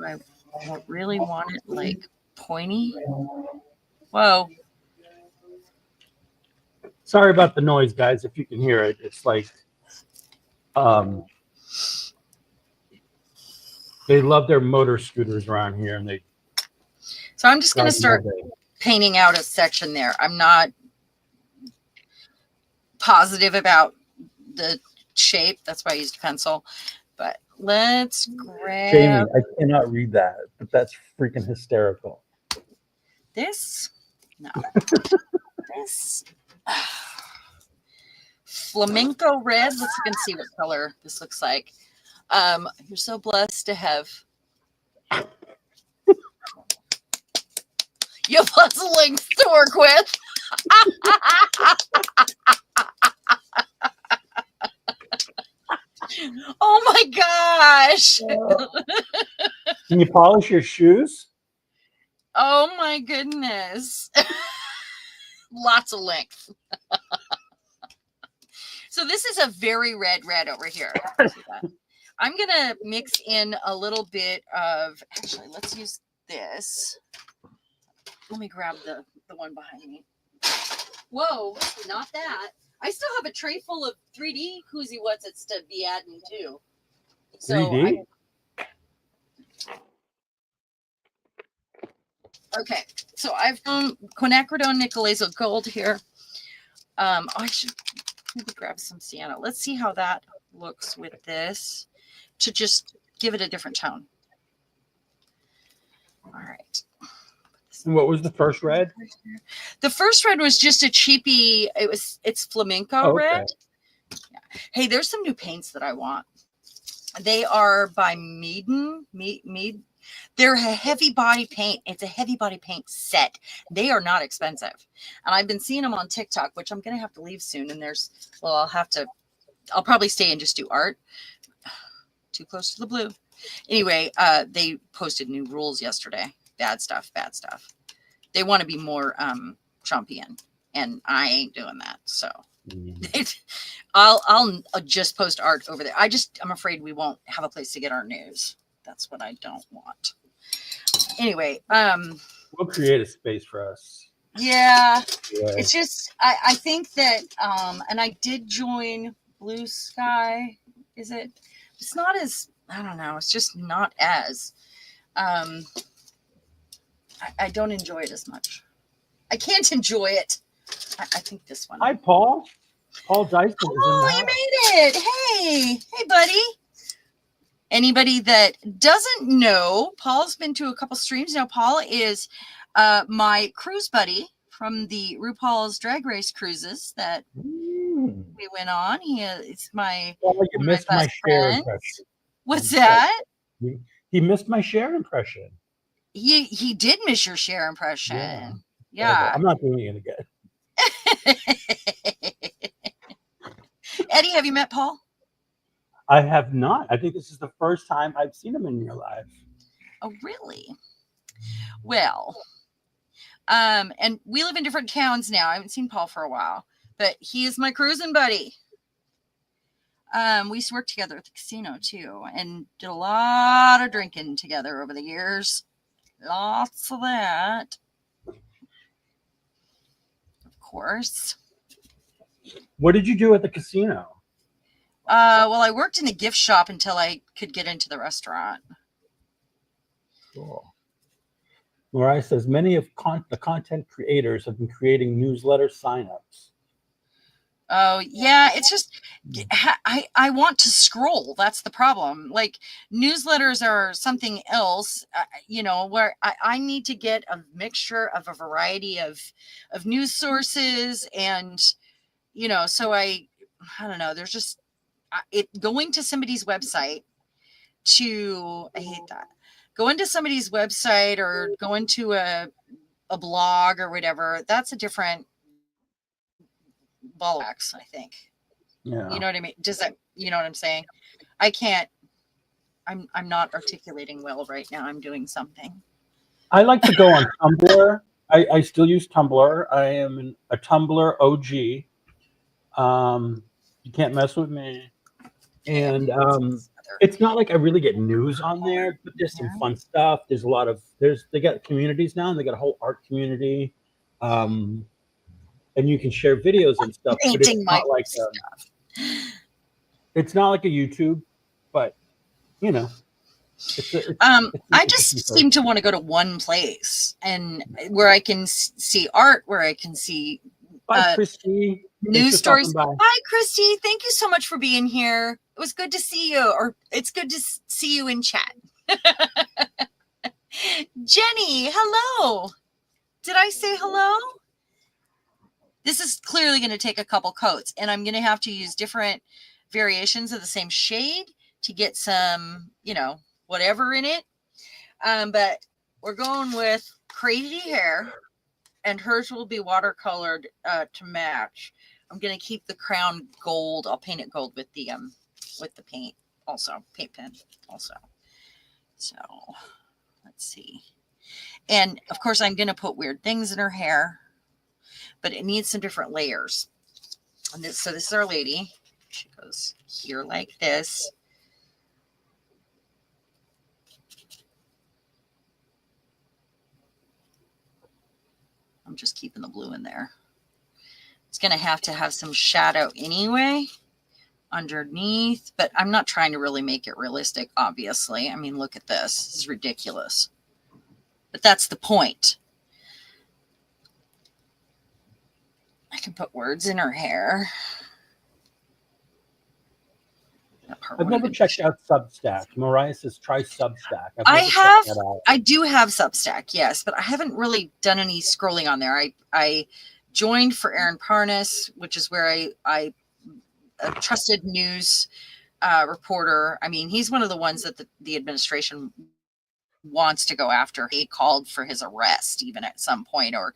I really want it like pointy? Whoa. Sorry about the noise, guys. If you can hear it, it's like They love their motor scooters around here, and they. So I'm just going to start painting out a section there. I'm not positive about the shape. That's why I used a pencil. But let's grab Jamie, I cannot read that, but that's freaking hysterical. this. No. This. Flamenco red. Let's look and see what color this looks like. You're so blessed to have you have lots of links to work with. Oh my gosh. Can you polish your shoes? Oh my goodness. Lots of length. So this is a very red over here. I'm going to mix in a little bit of, actually, let's use this. Let me grab the one behind me. Whoa, not that. I still have a tray full of 3D koozie what's it's to be adding too. So 3D? Okay, so I've done quinacridone nickel gold here. I should maybe grab some sienna. Let's see how that looks with this to just give it a different tone. All right. And what was the first red? The first red was just a cheapy. It's flamenco red. Yeah. Hey, there's some new paints that I want. They are by Mead. They're a heavy body paint. It's a heavy body paint set. They are not expensive. And I've been seeing them on TikTok, which I'm going to have to leave soon. And I'll probably stay and just do art. Too close to the blue. Anyway, they posted new rules yesterday. Bad stuff. They want to be more champion, and I ain't doing that. So I'll just post art over there. I'm afraid we won't have a place to get our news. That's what I don't want. Anyway, we'll create a space for us. Yeah. It's just I think that and I did join Blue Sky. It's not as, I don't know, it's just not as I don't enjoy it as much. I can't enjoy it. I think this one. Hi, Paul. Paul Dyson. Oh, you made it. Hey, buddy. Anybody that doesn't know, Paul's been to a couple streams. Now, Paul is my cruise buddy from the RuPaul's Drag Race cruises that we went on. It's my. Oh, you missed my Cher impression. What's that? He missed my Cher impression. He did miss your Cher impression. Yeah. I'm not doing it again. Eddie, have you met Paul? I have not. I think this is the first time I've seen him in real life. Oh, really? Well, and we live in different towns now. I haven't seen Paul for a while, but he is my cruising buddy. We used to work together at the casino too, and did a lot of drinking together over the years. Lots of that. Of course. What did you do at the casino? Well, I worked in a gift shop until I could get into the restaurant. Cool. Mariah says many of the content creators have been creating newsletter signups. Oh, yeah. It's just, I want to scroll. That's the problem. Like, newsletters are something else, where I need to get a mixture of a variety of news sources. And, so I don't know. There's just going to somebody's website I hate that. Going to somebody's website or going to a blog or whatever, that's a different ball wax, I think. Yeah. You know what I mean? Does that, you know what I'm saying? I can't, I'm not articulating well right now. I'm doing something. I like to go on Tumblr. I still use Tumblr. I am a Tumblr OG. You can't mess with me. And it's not like I really get news on there, but there's some fun stuff. There's a lot of, they got communities now, and they got a whole art community. And you can share videos and stuff. Painting my stuff. It's not like a YouTube, but you know, I it's just seem to want to go to one place and where I can see art, where I can see Bye, Christy. Thanks news for stopping stories. by. Hi, Christy. Thank you so much for being here. It was good to see you, or it's good to see you in chat. Jenny, hello. Did I say hello? This is clearly going to take a couple coats, and I'm going to have to use different variations of the same shade to get some, whatever in it. But we're going with Crazy Hair, and hers will be watercolored to match. I'm going to keep the crown gold. I'll paint it gold with the paint also, paint pen also. So let's see. And of course, I'm going to put weird things in her hair, but it needs some different layers. And so this is our lady. She goes here like this. I'm just keeping the blue in there. It's going to have some shadow anyway underneath, but I'm not trying to really make it realistic, obviously. I mean, look at this. This is ridiculous. But that's the point. I can put words in her hair. I've never checked out Substack. Mariah says try Substack. I do have Substack, yes, but I haven't really done any scrolling on there. I joined for Aaron Parnas, which is where I a trusted news reporter. I mean, he's one of the ones that the administration wants to go after. He called for his arrest even at some point, or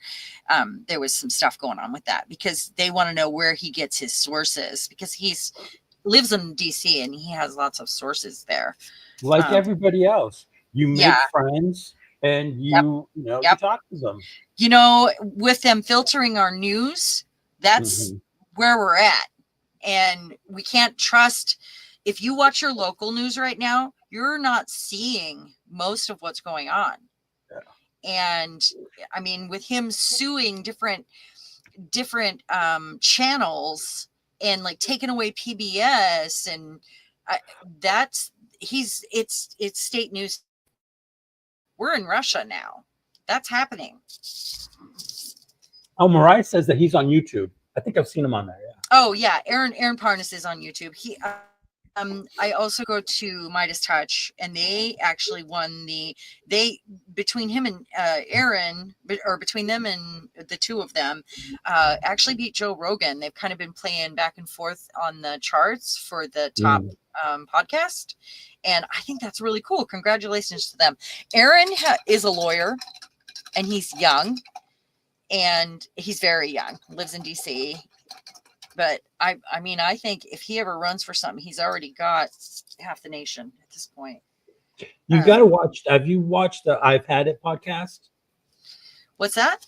there was some stuff going on with that because they want to know where he gets his sources, because he's lives in DC and he has lots of sources there. Like everybody else, you make friends and you talk to them. With them filtering our news, that's where we're at. And we can't trust. If you watch your local news right now, you're not seeing most of what's going on. Yeah. And I mean, with him suing different channels and like taking away PBS, and it's state news. We're in Russia now. That's happening. Oh, Mariah says that he's on YouTube. I think I've seen him on there. Yeah. Oh yeah, Aaron Parnas is on YouTube. He, I also go to Midas Touch, and they actually won between him and Aaron, or between them and the two of them, actually beat Joe Rogan. They've kind of been playing back and forth on the charts for the top podcast. And I think that's really cool. Congratulations to them. Aaron is a lawyer, and he's young, and he's very young, lives in DC. But I mean, I think if he ever runs for something, he's already got half the nation at this point. You got to watch. Have you watched the I've Had It podcast? What's that?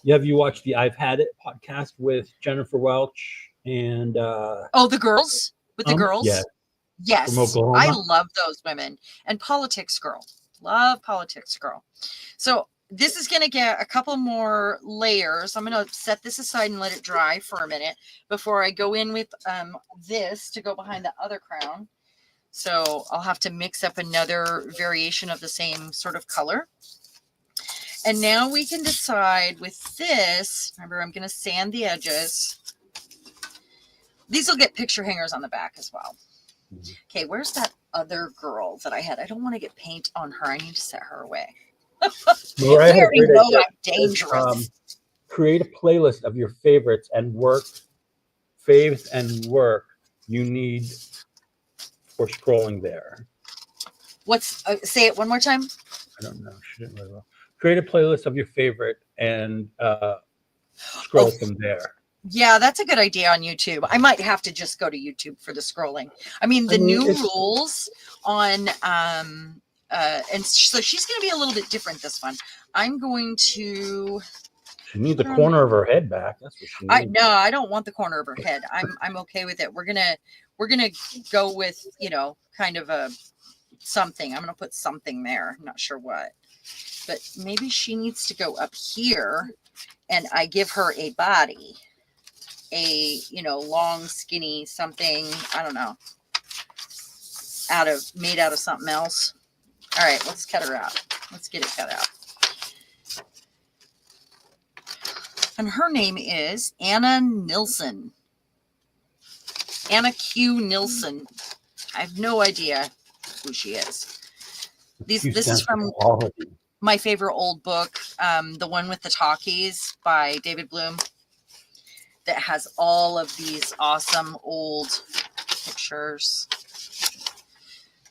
Have you watched the I've Had It podcast with Jennifer Welch and the girls with the girls? Yeah. Yes. I love those women. And Politics Girl. Love Politics Girl. So this is going to get a couple more layers. I'm going to set this aside and let it dry for a minute before I go in with this to go behind the other crown. So I'll have to mix up another variation of the same sort of color. And now we can decide with this. Remember, I'm going to sand the edges. These will get picture hangers on the back as well. Okay, where's that other girl that I had? I don't want to get paint on her. I need to set her away. We already know I'm dangerous. Create a playlist of your favorites and faves and work you need for scrolling there. Say it one more time? I don't know. She didn't really well. Create a playlist of your favorite and scroll from there. Yeah, that's a good idea on YouTube. I might have to just go to YouTube for the scrolling. I mean, new rules on and so she's going to be a little bit different this one. I'm going to. She needs the corner of her head back. That's what she needs. No, I don't want the corner of her head. I'm okay with it. We're gonna go with kind of a something. I'm gonna put something there. I'm not sure what, but maybe she needs to go up here, and I give her a body, a long, skinny something. I don't know. made out of something else. All right, let's cut her out. Let's get it cut out. And her name is Anna Nilsson. Anna Q. Nilsson. I have no idea who she is. This is from quality. my favorite old book, the one with the talkies by David Bloom, that has all of these awesome old pictures.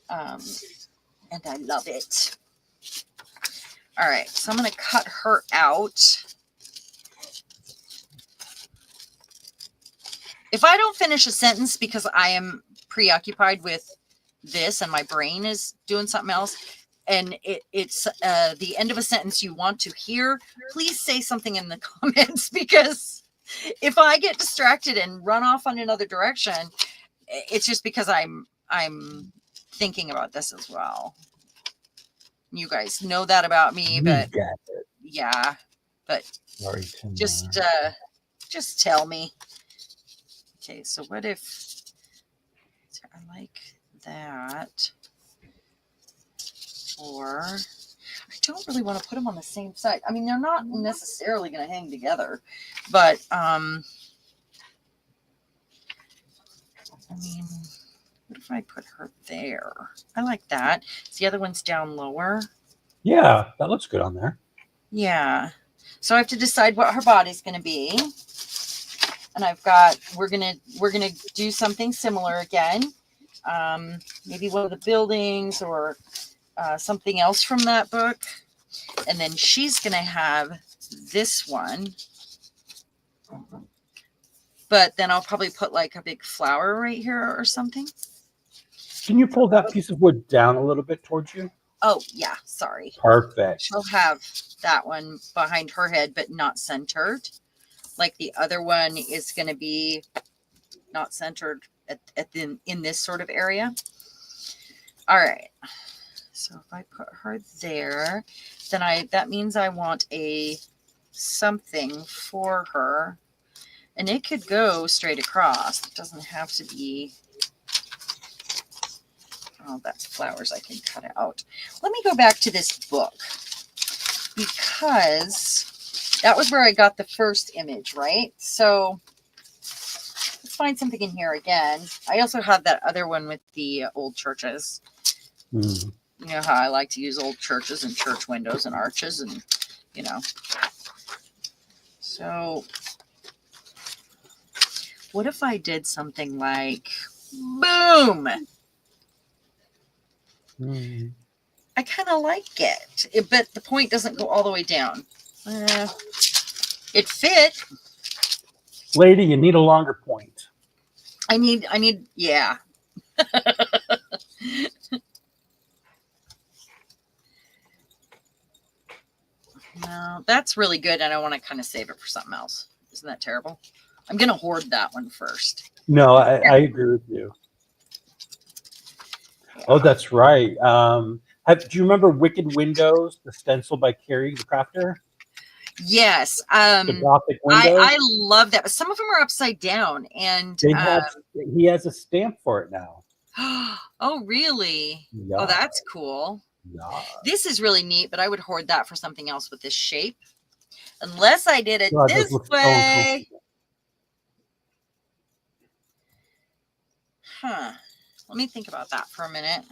And I love it. All right, so I'm going to cut her out. If I don't finish a sentence because I am preoccupied with this and my brain is doing something else, and it's the end of a sentence you want to hear, please say something in the comments, because if I get distracted and run off on another direction, it's just because I'm thinking about this as well. You guys know that about me, but yeah, but sorry, just tell me. Okay, so what if I like that, or I don't really want to put them on the same side. I mean, they're not necessarily going to hang together, but I mean, what if I put her there? I like that. So the other one's down lower. Yeah, that looks good on there. Yeah. So I have to decide what her body's going to be. And we're gonna do something similar again. Maybe one of the buildings or something else from that book. And then she's gonna have this one. But then I'll probably put like a big flower right here or something. Can you pull that piece of wood down a little bit towards you? Oh, yeah, sorry. Perfect. She'll have that one behind her head, but not centered. Like the other one is going to be not centered in this sort of area. All right. So if I put her there, then that means I want something for her. And it could go straight across. It doesn't have to be. Oh, that's flowers I can cut out. Let me go back to this book, because that was where I got the first image, right? So let's find something in here again. I also have that other one with the old churches. You know how I like to use old churches and church windows and arches and, you know. So what if I did something like, boom? I kind of like it, but the point doesn't go all the way down. It fit. Lady, you need a longer point. I need, yeah. No, that's really good, and I want to kind of save it for something else. Isn't that terrible? I'm going to hoard that one first. No, I agree with you. Yeah. Oh, that's right. Do you remember Wicked Windows, the stencil by Carrie the Crafter? Yes. The Gothic windows? I love that. But some of them are upside down. And he has a stamp for it now. Oh, really? Yeah. Oh, that's cool. Yeah. This is really neat, but I would hoard that for something else with this shape. Unless I did it this way. Huh. Let me think about that for a minute.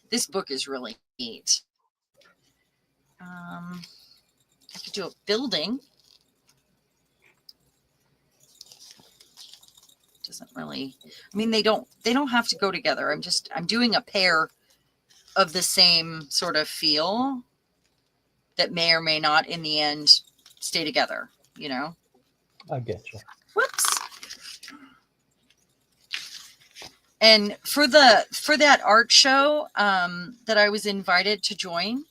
This book is really neat. I could do a building. Doesn't really, I mean, they don't have to go together. I'm doing a pair of the same sort of feel that may or may not in the end stay together, you know? I get you. Whoops. And for that art show that I was invited to join,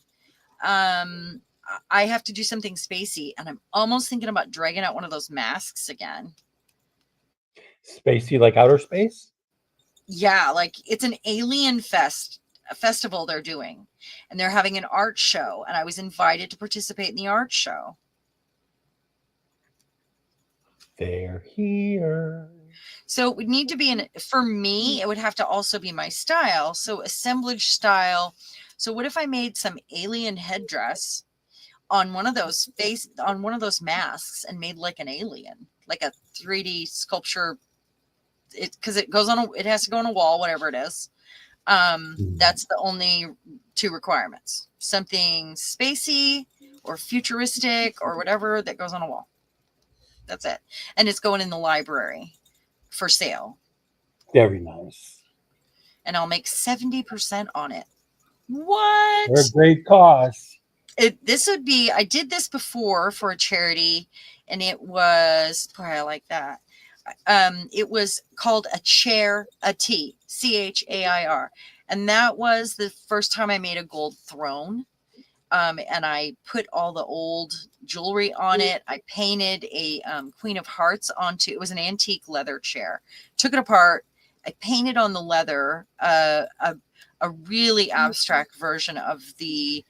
I have to do something spacey, and I'm almost thinking about dragging out one of those masks again. Spacey, like outer space? Yeah, like it's an alien festival they're doing, and they're having an art show, and I was invited to participate in the art show. They're here. So it would need to be for me, it would have to also be my style. So assemblage style. So what if I made some alien headdress on one of those masks and made like an alien, like a 3D sculpture? Because it has to go on a wall, whatever it is. That's the only two requirements: something spacey or futuristic or whatever that goes on a wall. That's it. And it's going in the library for sale. Very nice. And I'll make 70% on it. What? For a great cause. I did this before for a charity, and it was, boy, I like that. It was called a chair, a T, CHAIR. And that was the first time I made a gold throne. And I put all the old jewelry on it. I painted a Queen of Hearts it was an antique leather chair. Took it apart. I painted on the leather a really abstract version of the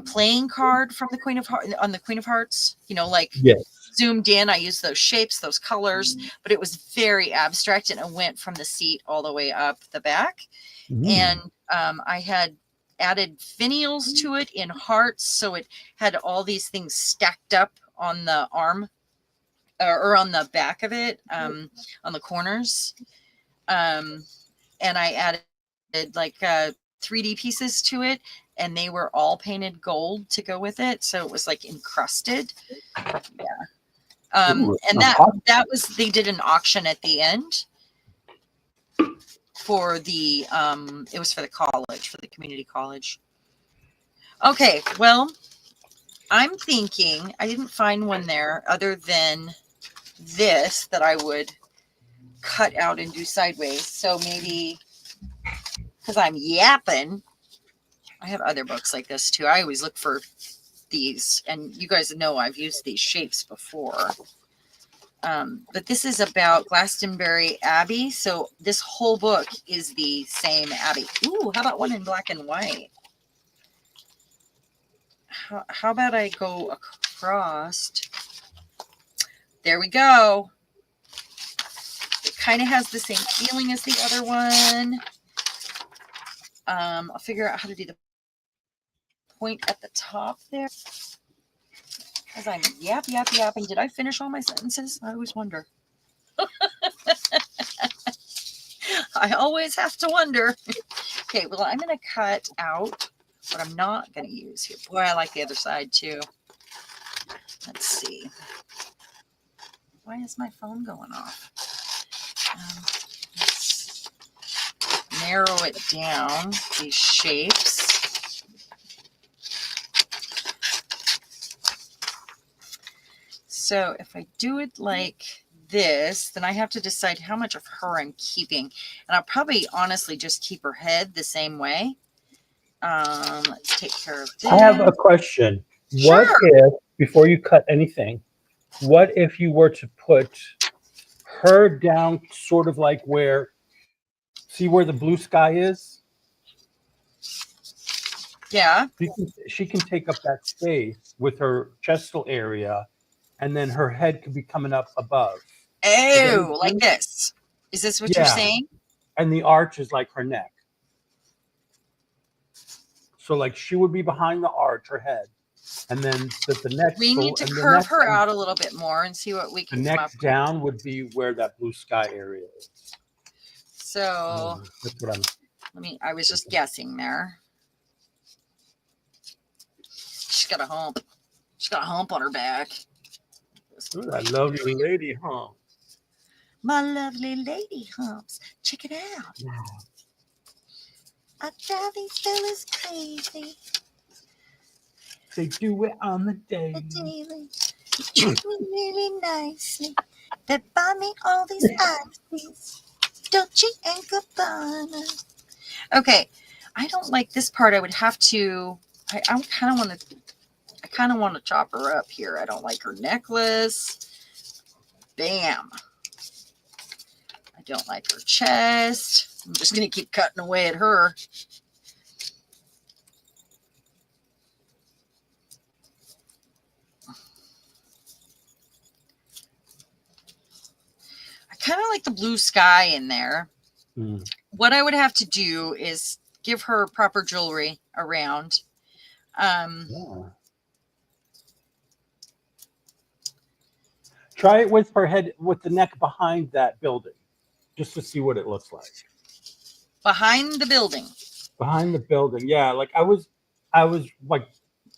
playing card from the Queen of Hearts. Like yes. Zoomed in. I used those shapes, those colors, but it was very abstract, and it went from the seat all the way up the back. And I had added finials to it in hearts, so it had all these things stacked up on the arm or on the back of it, on the corners. And I added like 3D pieces to it, and they were all painted gold to go with it, so it was like encrusted. Yeah. And that was, they did an auction at the end for the it was for the college, for the community college. Okay, well, I'm thinking I didn't find one there other than this that I would cut out and do sideways. So maybe, because I'm yapping, I have other books like this too. I always look for these, and you guys know I've used these shapes before. But this is about Glastonbury Abbey. So this whole book is the same Abbey. Ooh, how about one in black and white? How about I go across? There we go. It kind of has the same feeling as the other one. I'll figure out how to do the point at the top there. As I'm yapping. Did I finish all my sentences? I always wonder. I always have to wonder. Okay, well, I'm going to cut out what I'm not going to use here. Boy, I like the other side too. Let's see. Why is my phone going off? Let's narrow it down, these shapes. So if I do it like this, then I have to decide how much of her I'm keeping. And I'll probably honestly just keep her head the same way. Let's take care of this. I have a question. Sure. What if, before you cut anything, what if you were to put her down sort of like see where the blue sky is? Yeah. She can take up that space with her chestal area, and then her head could be coming up above. Oh, like this. Is this what you're saying? And the arch is like her neck. So like she would be behind the arch, her head. And then the next... We need to curve her out a little bit more and see what we can come up with. The next down would be where that blue sky area is. So that's what I was just guessing there. She's got a hump. She's got a hump on her back. Ooh, that lovely lady hump. My lovely lady humps. Check it out. Yeah. I drive these fellas crazy. They do it on the daily. They treat me really nicely. They buy me all these ices. Dolce and Gabbana. Okay, I don't like this part. I would have to. I kind of want to. I kind of want to chop her up here. I don't like her necklace. Bam. I don't like her chest. I'm just going to keep cutting away at her. I kind of like the blue sky in there. Mm. What I would have to do is give her proper jewelry around. Yeah. Try it with her head, with the neck behind that building, just to see what it looks like. Behind the building. Behind the building, yeah. Like I was like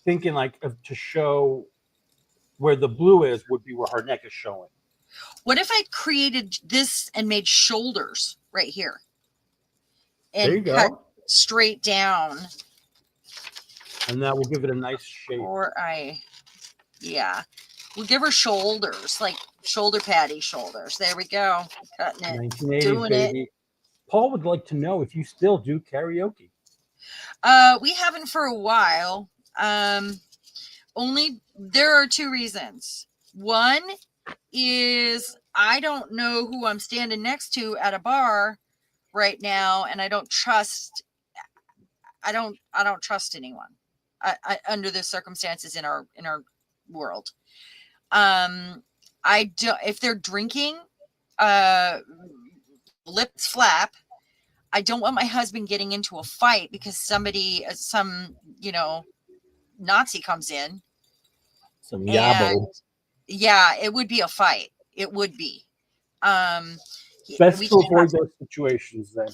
thinking like to show where the blue is would be where her neck is showing. What if I created this and made shoulders right here? There you And cut go. straight down. And that will give it a nice shape. Or yeah. We'll give her shoulders, like shoulder patty shoulders. There we go. Cutting it. 1980s, Doing baby. it. Paul would like to know if you still do karaoke. We haven't for a while. Only there are two reasons. One is I don't know who I'm standing next to at a bar right now, and I don't trust anyone under the circumstances in our world. I don't, if they're drinking, lips flap. I don't want my husband getting into a fight because somebody, some Nazi comes in. Some yabo. Yeah, it would be a fight. It would be. Best to avoid those situations then.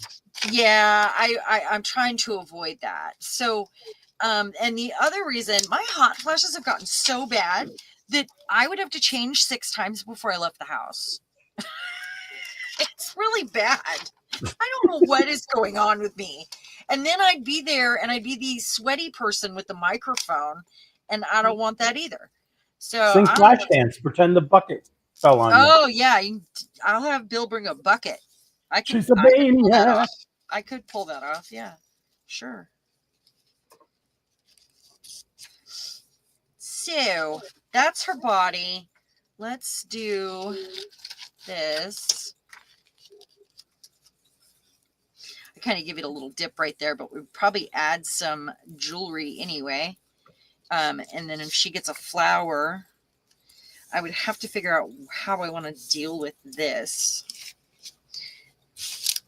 Yeah, I'm trying to avoid that. So, and the other reason, my hot flashes have gotten so bad that I would have to change 6 times before I left the house. It's really bad. I don't know what is going on with me. And then I'd be there and I'd be the sweaty person with the microphone, and I don't want that either. So sing flash dance. Pretend the bucket fell on you. Oh yeah, I'll have Bill bring a bucket. She's a maniac. I could pull that off. Yeah, sure. So that's her body. Let's do this. I kind of give it a little dip right there, but we'd probably add some jewelry anyway. And then if she gets a flower, I would have to figure out how I want to deal with this.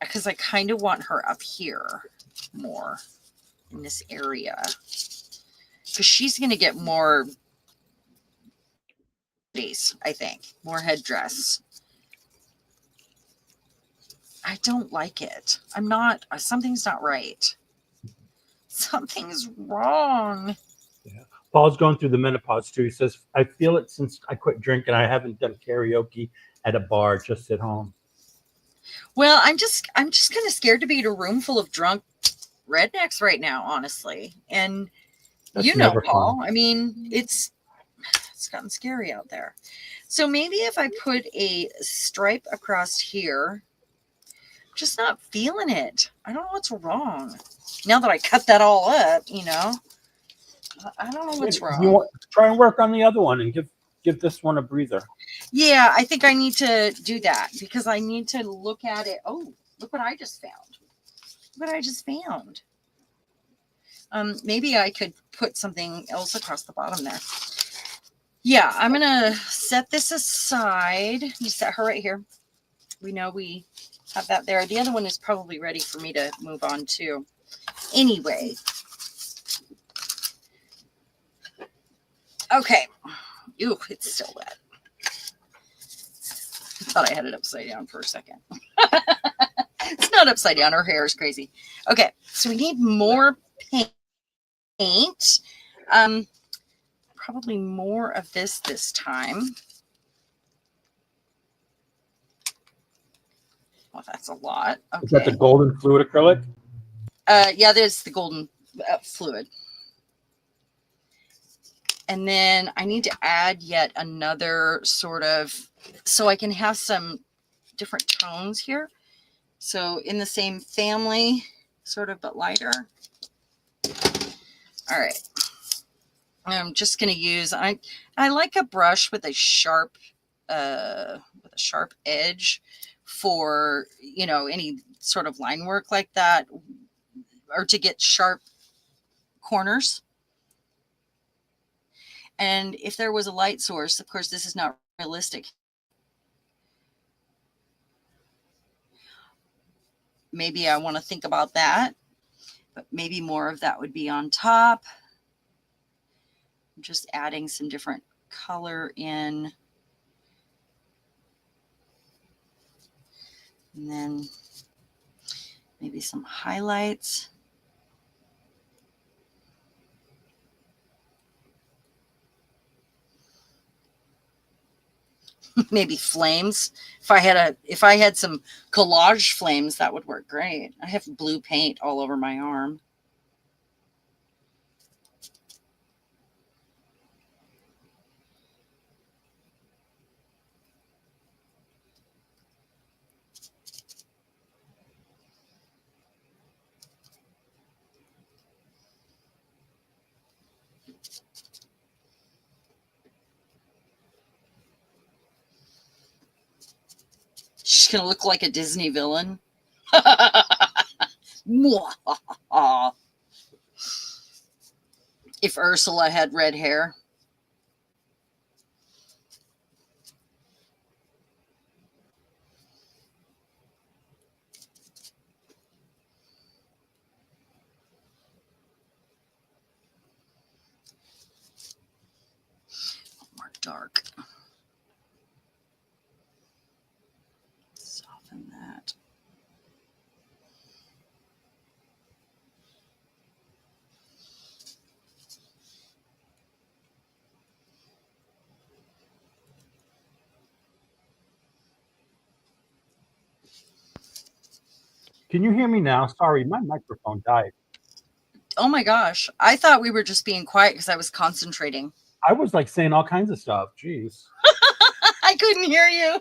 Because I kind of want her up here more in this area. Because she's going to get more face, I think. More headdress. I don't like it. Something's not right. Something's wrong. Yeah. Paul's going through the menopause too. He says, I feel it since I quit drinking. I haven't done karaoke at a bar, just at home. Well, I'm just kind of scared to be in a room full of drunk rednecks right now, honestly. And That's Paul, fun. I mean, it's gotten scary out there. So maybe if I put a stripe across here, I'm just not feeling it. I don't know what's wrong. Now that I cut that all up, I don't know what's wrong. Try and work on the other one and give this one a breather. Yeah, I think I need to do that because I need to look at it. Oh, look what I just found. Look what I just found. Maybe I could put something else across the bottom there. Yeah, I'm going to set this aside. You set her right here. We know we have that there. The other one is probably ready for me to move on to. Anyway. Okay. Ooh, it's still wet. I thought I had it upside down for a second. It's not upside down. Her hair is crazy. Okay, so we need more paint. Probably more of this time. Well, that's a lot. Okay. Is that the golden fluid acrylic? Yeah, there's the golden fluid. And then I need to add yet another sort of, so I can have some different tones here. So in the same family, sort of, but lighter. All right. I'm just going to use, I like a brush with a sharp edge for, any sort of line work like that, or to get sharp corners. And if there was a light source, of course, this is not realistic. maybe I want to think about that, but maybe more of that would be on top. I'm just adding some different color in. And then maybe some highlights. Maybe flames. If I had some collage flames, that would work great. I have blue paint all over my arm. She's gonna look like a Disney villain. If Ursula had red hair. More dark. Soften that. Can you hear me now? Sorry, my microphone died. Oh my gosh. I thought we were just being quiet because I was concentrating. I was like saying all kinds of stuff. Jeez. I couldn't hear you.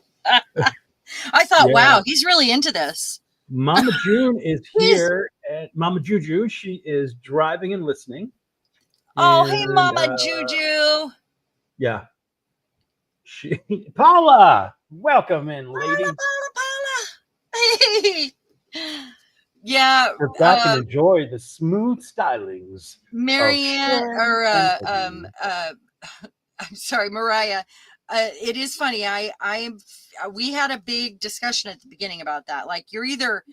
I thought, wow, he's really into this. Mama June is here. And Mama Juju, she is driving and listening. Oh, hey, Mama Juju. Yeah. Paula, welcome in, lady. Paula. Hey. Yeah. We're back and enjoy the smooth stylings. Marianne, or I'm sorry, Mariah. It is funny. We had a big discussion at the beginning about that. Like you're either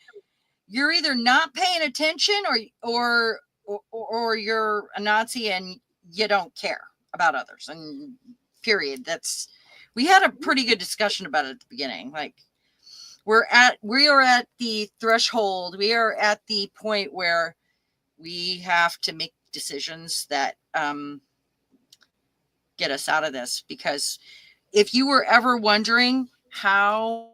not paying attention or you're a Nazi and you don't care about others, and period. We had a pretty good discussion about it at the beginning. Like we are at the threshold. We are at the point where we have to make decisions that get us out of this. Because if you were ever wondering how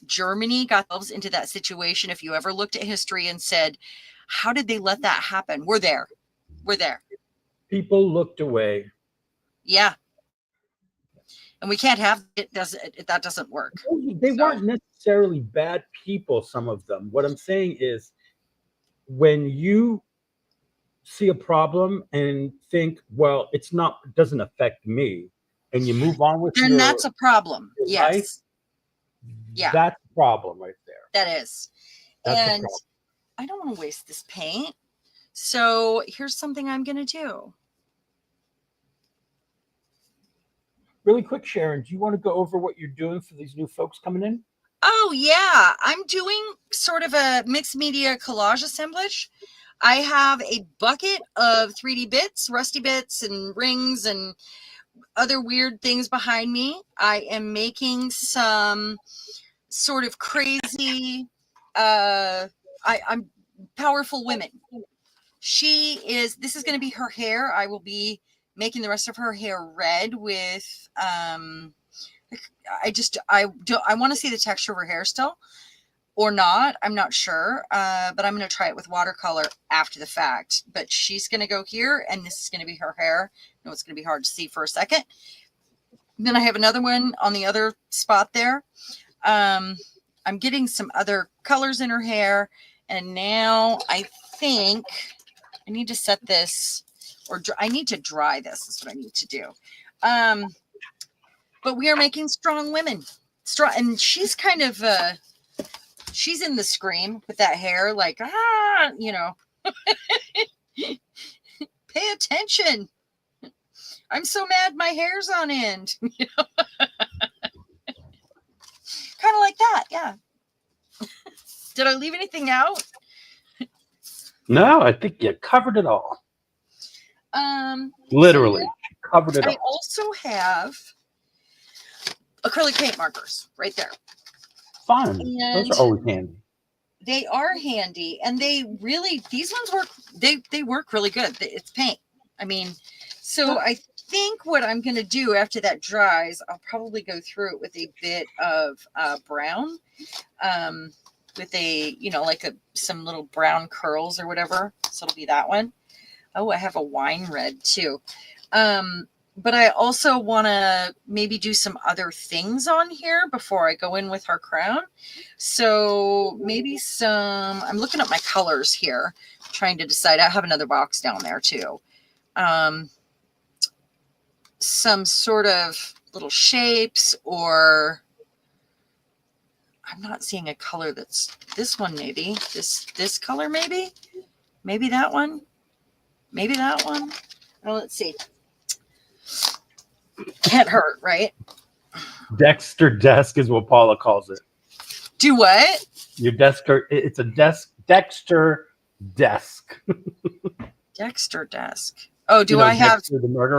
Germany got themselves into that situation, if you ever looked at history and said, how did they let that happen? We're there. People looked away. Yeah. And we can't have it. That doesn't work. They weren't necessarily bad people, some of them. What I'm saying is, when you see a problem and think, well, it doesn't affect me, and you move on with then that's a problem. Yes. Life, yeah. That's a problem right there. That is. That's and I don't want to waste this paint. So here's something I'm going to do. Really quick, Sharon, do you want to go over what you're doing for these new folks coming in? Oh, yeah. I'm doing sort of a mixed media collage assemblage. I have a bucket of 3D bits, rusty bits and rings and other weird things behind me. I am making some sort of crazy, I'm powerful women. This is going to be her hair. I will be making the rest of her hair red with, I want to see the texture of her hair still or not. I'm not sure. But I'm going to try it with watercolor after the fact, but she's going to go here and this is going to be her hair. I know it's going to be hard to see for a second. Then I have another one on the other spot there. I'm getting some other colors in her hair. And now I think I need to set this, or I need to dry this. That's what I need to do. But we are making strong women. And she's kind of, she's in the scream with that hair, like, pay attention. I'm so mad my hair's on end. Kind of like that, yeah. Did I leave anything out? No, I think you covered it all. So Literally, covered it I all. also have acrylic paint markers right there. Fun. And Those are always handy. they are handy, and these ones work. They work really good. It's paint. I mean, so I think what I'm going to do after that dries, I'll probably go through it with a bit of brown, with some little brown curls or whatever. So it'll be that one. Oh, I have a wine red too. But I also want to maybe do some other things on here before I go in with our crown. So maybe I'm looking at my colors here, trying to decide. I have another box down there too. Some sort of little shapes, or I'm not seeing a color that's this one, maybe this color, maybe that one, maybe that one. Oh, let's see. Can't hurt, right? Dexter desk is what Paula calls it. Do what? Your desk, it's a desk, Dexter desk. Dexter desk. Oh, do I have Dexter the murderer?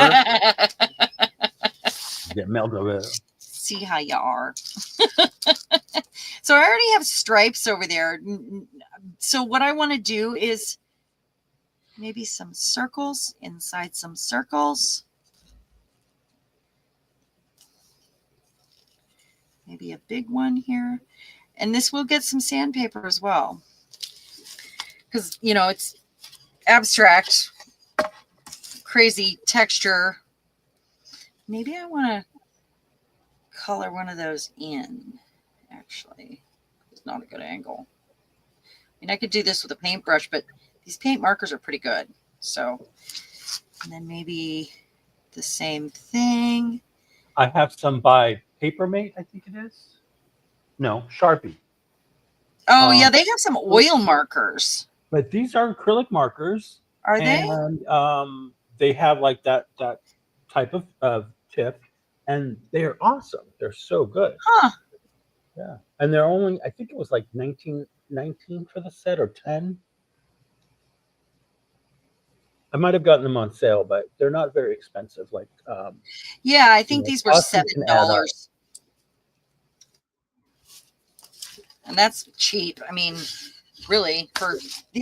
Get Melville. See how you are. So I already have stripes over there. So what I want to do is maybe some circles inside some circles. Maybe a big one here. And this will get some sandpaper as well. Because, it's abstract, crazy texture. Maybe I want to color one of those in, actually. It's not a good angle. I mean, I could do this with a paintbrush, but these paint markers are pretty good. So, and then maybe the same thing. I have some by Papermate, I think it is. No, Sharpie. Oh, yeah, they have some oil markers. But these are acrylic markers. Are they? And they have like that type of tip, and they're awesome. They're so good. Huh. Yeah. And they're only, I think it was like $19 for the set, or $10. I might have gotten them on sale, but they're not very expensive. Like, yeah, I think these were $7. And that's cheap. I mean, really,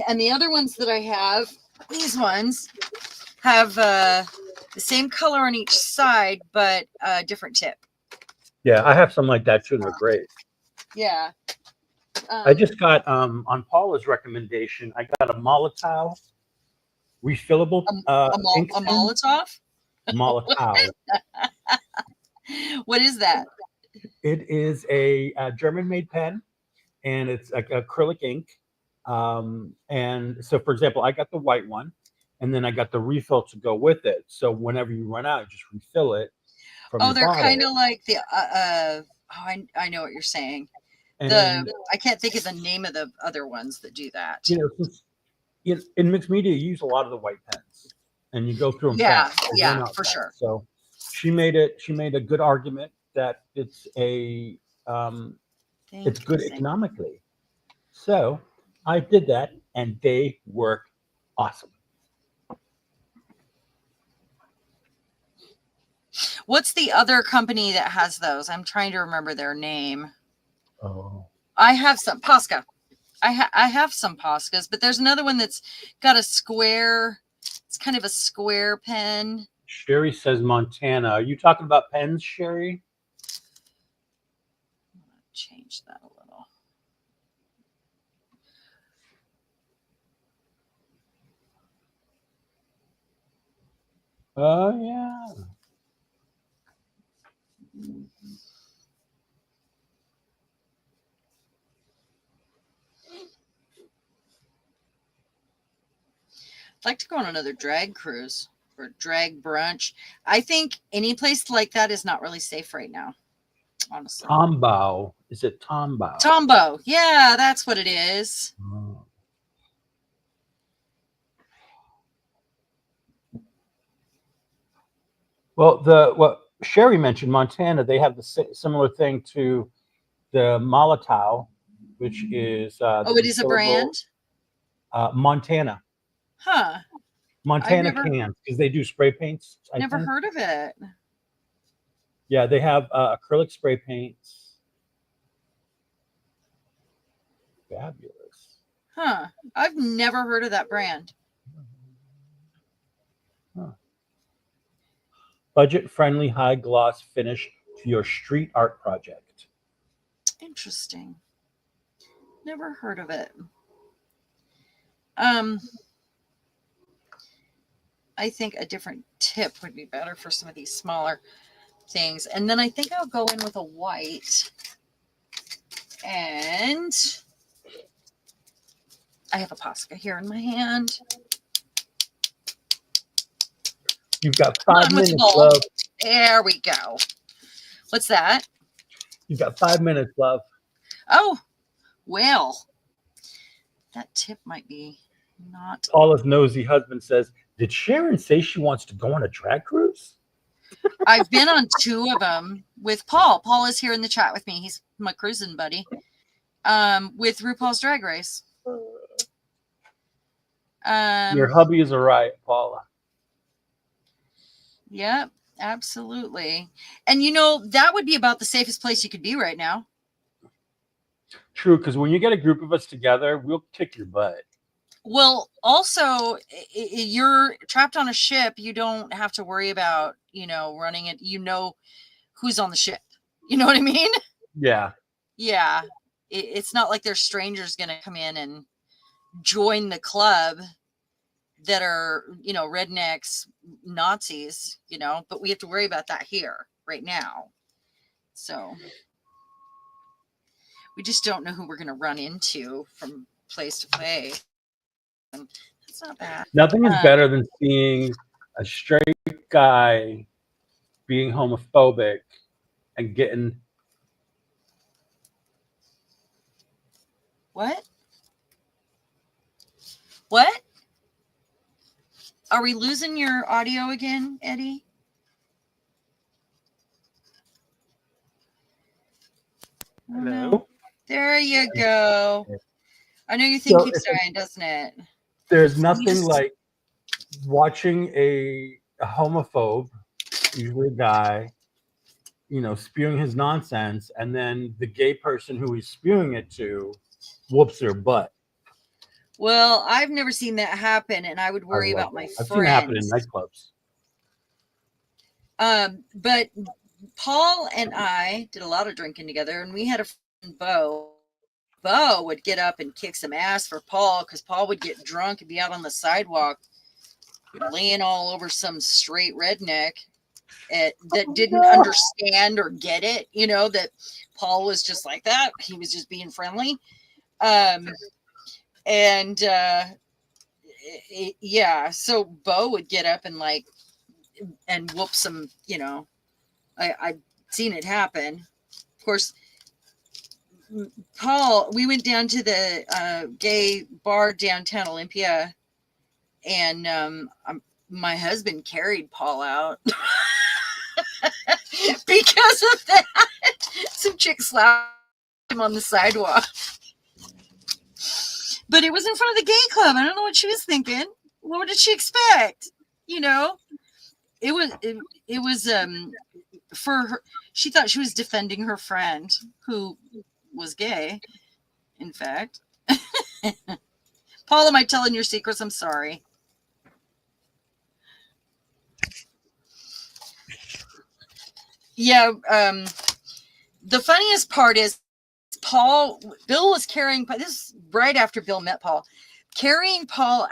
and the other ones that I have, these ones have the same color on each side, but a different tip. Yeah, I have some like that too. They're great. Yeah. I just got on Paula's recommendation, I got a Molotov refillable ink a pen. Molotov? Molotov. What is that? It is a German-made pen, and it's like acrylic ink. And so, for example, I got the white one, and then I got the refill to go with it. So whenever you run out, you just refill it from your they're bottle. kind of like the I know what you're saying. And I can't think of the name of the other ones that do that. In mixed media, you use a lot of the white pens, and you go through them. Yeah, fast. yeah, for sure. So she made a good argument that it's it's good economically. So I did that, and they work awesome. What's the other company that has those? I'm trying to remember their name. Oh, I have some Posca. I have some Poscas, but there's another one that's got a square. It's kind of a square pen. Sherry says Montana. Are you talking about pens, Sherry? I'm gonna change that a little. Oh, yeah. I'd like to go on another drag cruise or drag brunch. I think any place like that is not really safe right now, honestly. Tombow. Is it Tombow? Tombow. Yeah, that's what it is. Oh. Well, what Sherry mentioned, Montana, they have the similar thing to the Molotov, which is Oh, it is a refillable, brand? Montana. Huh. Montana never- cans, because they do spray paints. I Never think. heard of it. Yeah, they have acrylic spray paints. Fabulous. Huh. I've never heard of that brand. Huh. Budget-friendly, high-gloss finish to your street art project. Interesting. Never heard of it. I think a different tip would be better for some of these smaller things. And then I think I'll go in with a white. And I have a Posca here in my hand. You've got Come 5 on with the minutes, ball. love. There we go. What's that? You've got 5 minutes, love. Oh, well, that tip might be not. Paula's nosy husband says, "Did Sharon say she wants to go on a drag cruise?" I've been on 2 of them with Paul. Paul is here in the chat with me. He's my cruising buddy. With RuPaul's Drag Race. Your hubby is a riot, Paula. Yep, absolutely. And you know, that would be about the safest place you could be right now. True, because when you get a group of us together, we'll kick your butt. Well, also, you're trapped on a ship. You don't have to worry about, running it. You know who's on the ship. You know what I mean? Yeah. Yeah. It's not like there's strangers going to come in and join the club that are, rednecks, Nazis, but we have to worry about that here right now. So we just don't know who we're going to run into from place to place. And that's not bad. Nothing is better than seeing a straight guy being homophobic and getting. What? What? Are we losing your audio again, Eddie? Oh, Hello? no. There you go. I know you think So he's dying, doesn't it? There's nothing like watching a homophobe, usually a guy, spewing his nonsense, and then the gay person who he's spewing it to whoops their butt. Well, I've never seen that happen, and I would worry about my friends. I've seen it happen in nightclubs. But Paul and I did a lot of drinking together, and we had a friend, Bo. Bo would get up and kick some ass for Paul because Paul would get drunk and be out on the sidewalk laying all over some straight redneck that didn't understand or get it, that Paul was just like that. He was just being friendly. So Bo would get up and whoop some, I've seen it happen. Of course, Paul, we went down to the gay bar downtown Olympia, and my husband carried Paul out because of that. Some chick slapped him on the sidewalk. But it was in front of the gay club. I don't know what she was thinking. What did she expect? It was for her. She thought she was defending her friend who was gay. In fact, Paul, am I telling your secrets? I'm sorry. Yeah. The funniest part is Bill was carrying, this is right after Bill met Paul, carrying Paul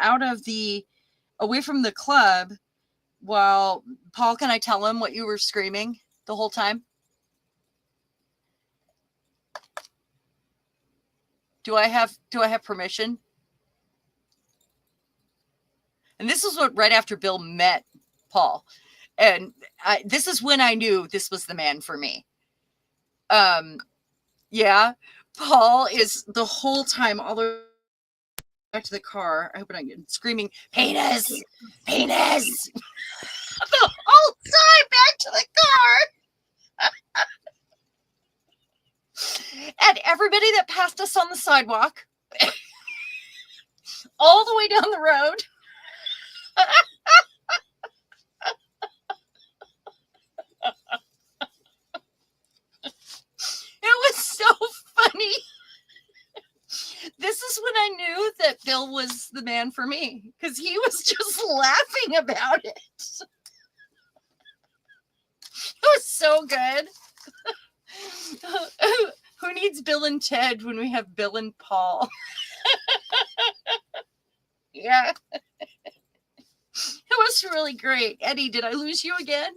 away from the club while, Paul, can I tell him what you were screaming the whole time? Do I have permission? And this is right after Bill met Paul. And this is when I knew this was the man for me. Yeah, Paul is the whole time all the way back to the car. I hope I'm not screaming, penis, penis, the whole time back to the car. And everybody that passed us on the sidewalk, all the way down the road, it was so funny. This is when I knew that Bill was the man for me, because he was just laughing about it. It was so good. Who needs Bill and Ted when we have Bill and Paul? Yeah. It was really great. Eddie, did I lose you again?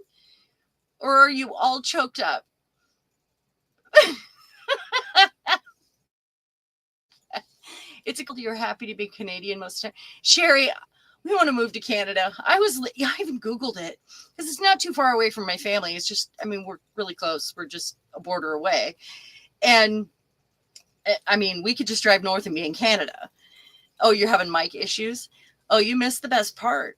Or are you all choked up? It's a you're happy to be Canadian most of the time. Sherry, we want to move to Canada. I even Googled it because it's not too far away from my family. It's just, I mean, we're really close. We're just a border away. And I memean, we could just drive north and be in Canada. Oh, you're having mic issues? Oh, you missed the best part.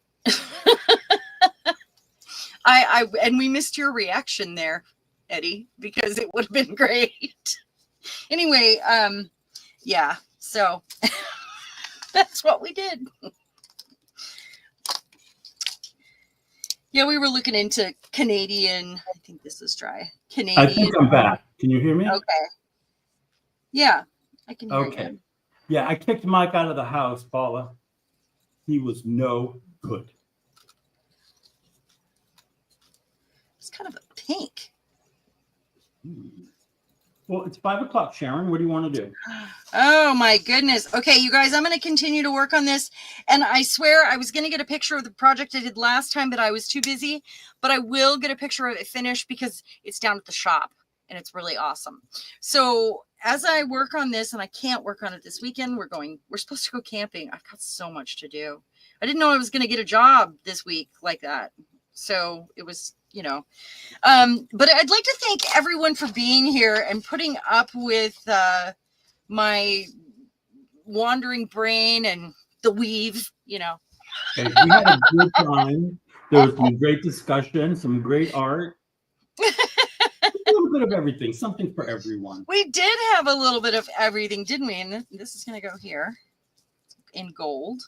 And we missed your reaction there, Eddie, because it would have been great. Anyway, yeah, so that's what we did. Yeah, we were looking into Canadian. I think this is dry. Canadian. I think I'm back. Can you hear me? Okay. Yeah, I can hear Okay. you. Yeah, I kicked Mike out of the house, Paula. He was no good. It's kind of a pink. Well, it's 5 o'clock, Sharon. What do you want to do? Oh my goodness. Okay, you guys, I'm going to continue to work on this. And I swear I was going to get a picture of the project I did last time, but I was too busy. But I will get a picture of it finished because it's down at the shop and it's really awesome. So as I work on this, and I can't work on it this weekend, we're supposed to go camping. I've got so much to do. I didn't know I was going to get a job this week like that. So it was, you know, but I'd like to thank everyone for being here and putting up with my wandering brain and the weave, you know. Okay, we had a good time. There was some great discussion, some great art. A little bit of everything, something for everyone. We did have a little bit of everything, didn't we? And this is going to go here in gold.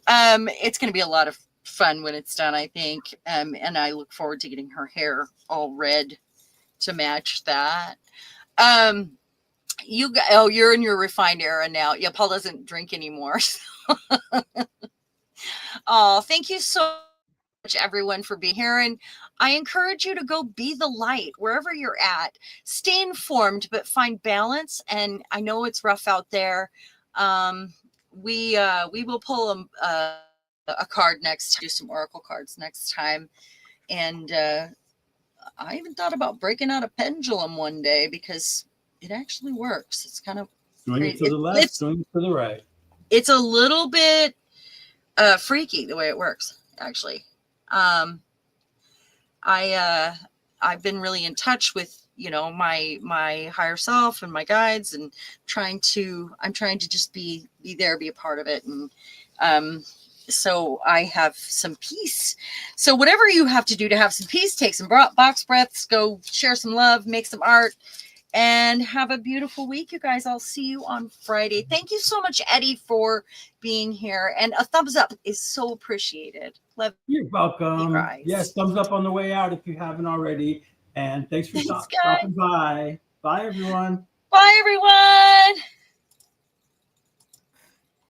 It's going to be a lot of fun when it's done, I think. And I look forward to getting her hair all red to match that. You're in your refined era now. Yeah, Paul doesn't drink anymore. Oh, thank you so much, everyone, for being here. And I encourage you to go be the light wherever you're at. Stay informed, but find balance. And I know it's rough out there. We will pull a card next, do some oracle cards next time. And I even thought about breaking out a pendulum one day because it actually works. It's kind of Swing it to the left, swing it to the right. It's a little bit freaky the way it works, actually. I've been really in touch with, you know, my higher self and my guides, and I'm trying to just be there, be a part of it. And so I have some peace. So whatever you have to do to have some peace, take some box breaths, go share some love, make some art, and have a beautiful week, you guys. I'll see you on Friday. Thank you so much, Eddie, for being here. And a thumbs up is so appreciated. Love You're welcome. you guys. Yes, thumbs up on the way out if you haven't already. And thanks for Thanks, stopping by. Bye, everyone. Bye, everyone.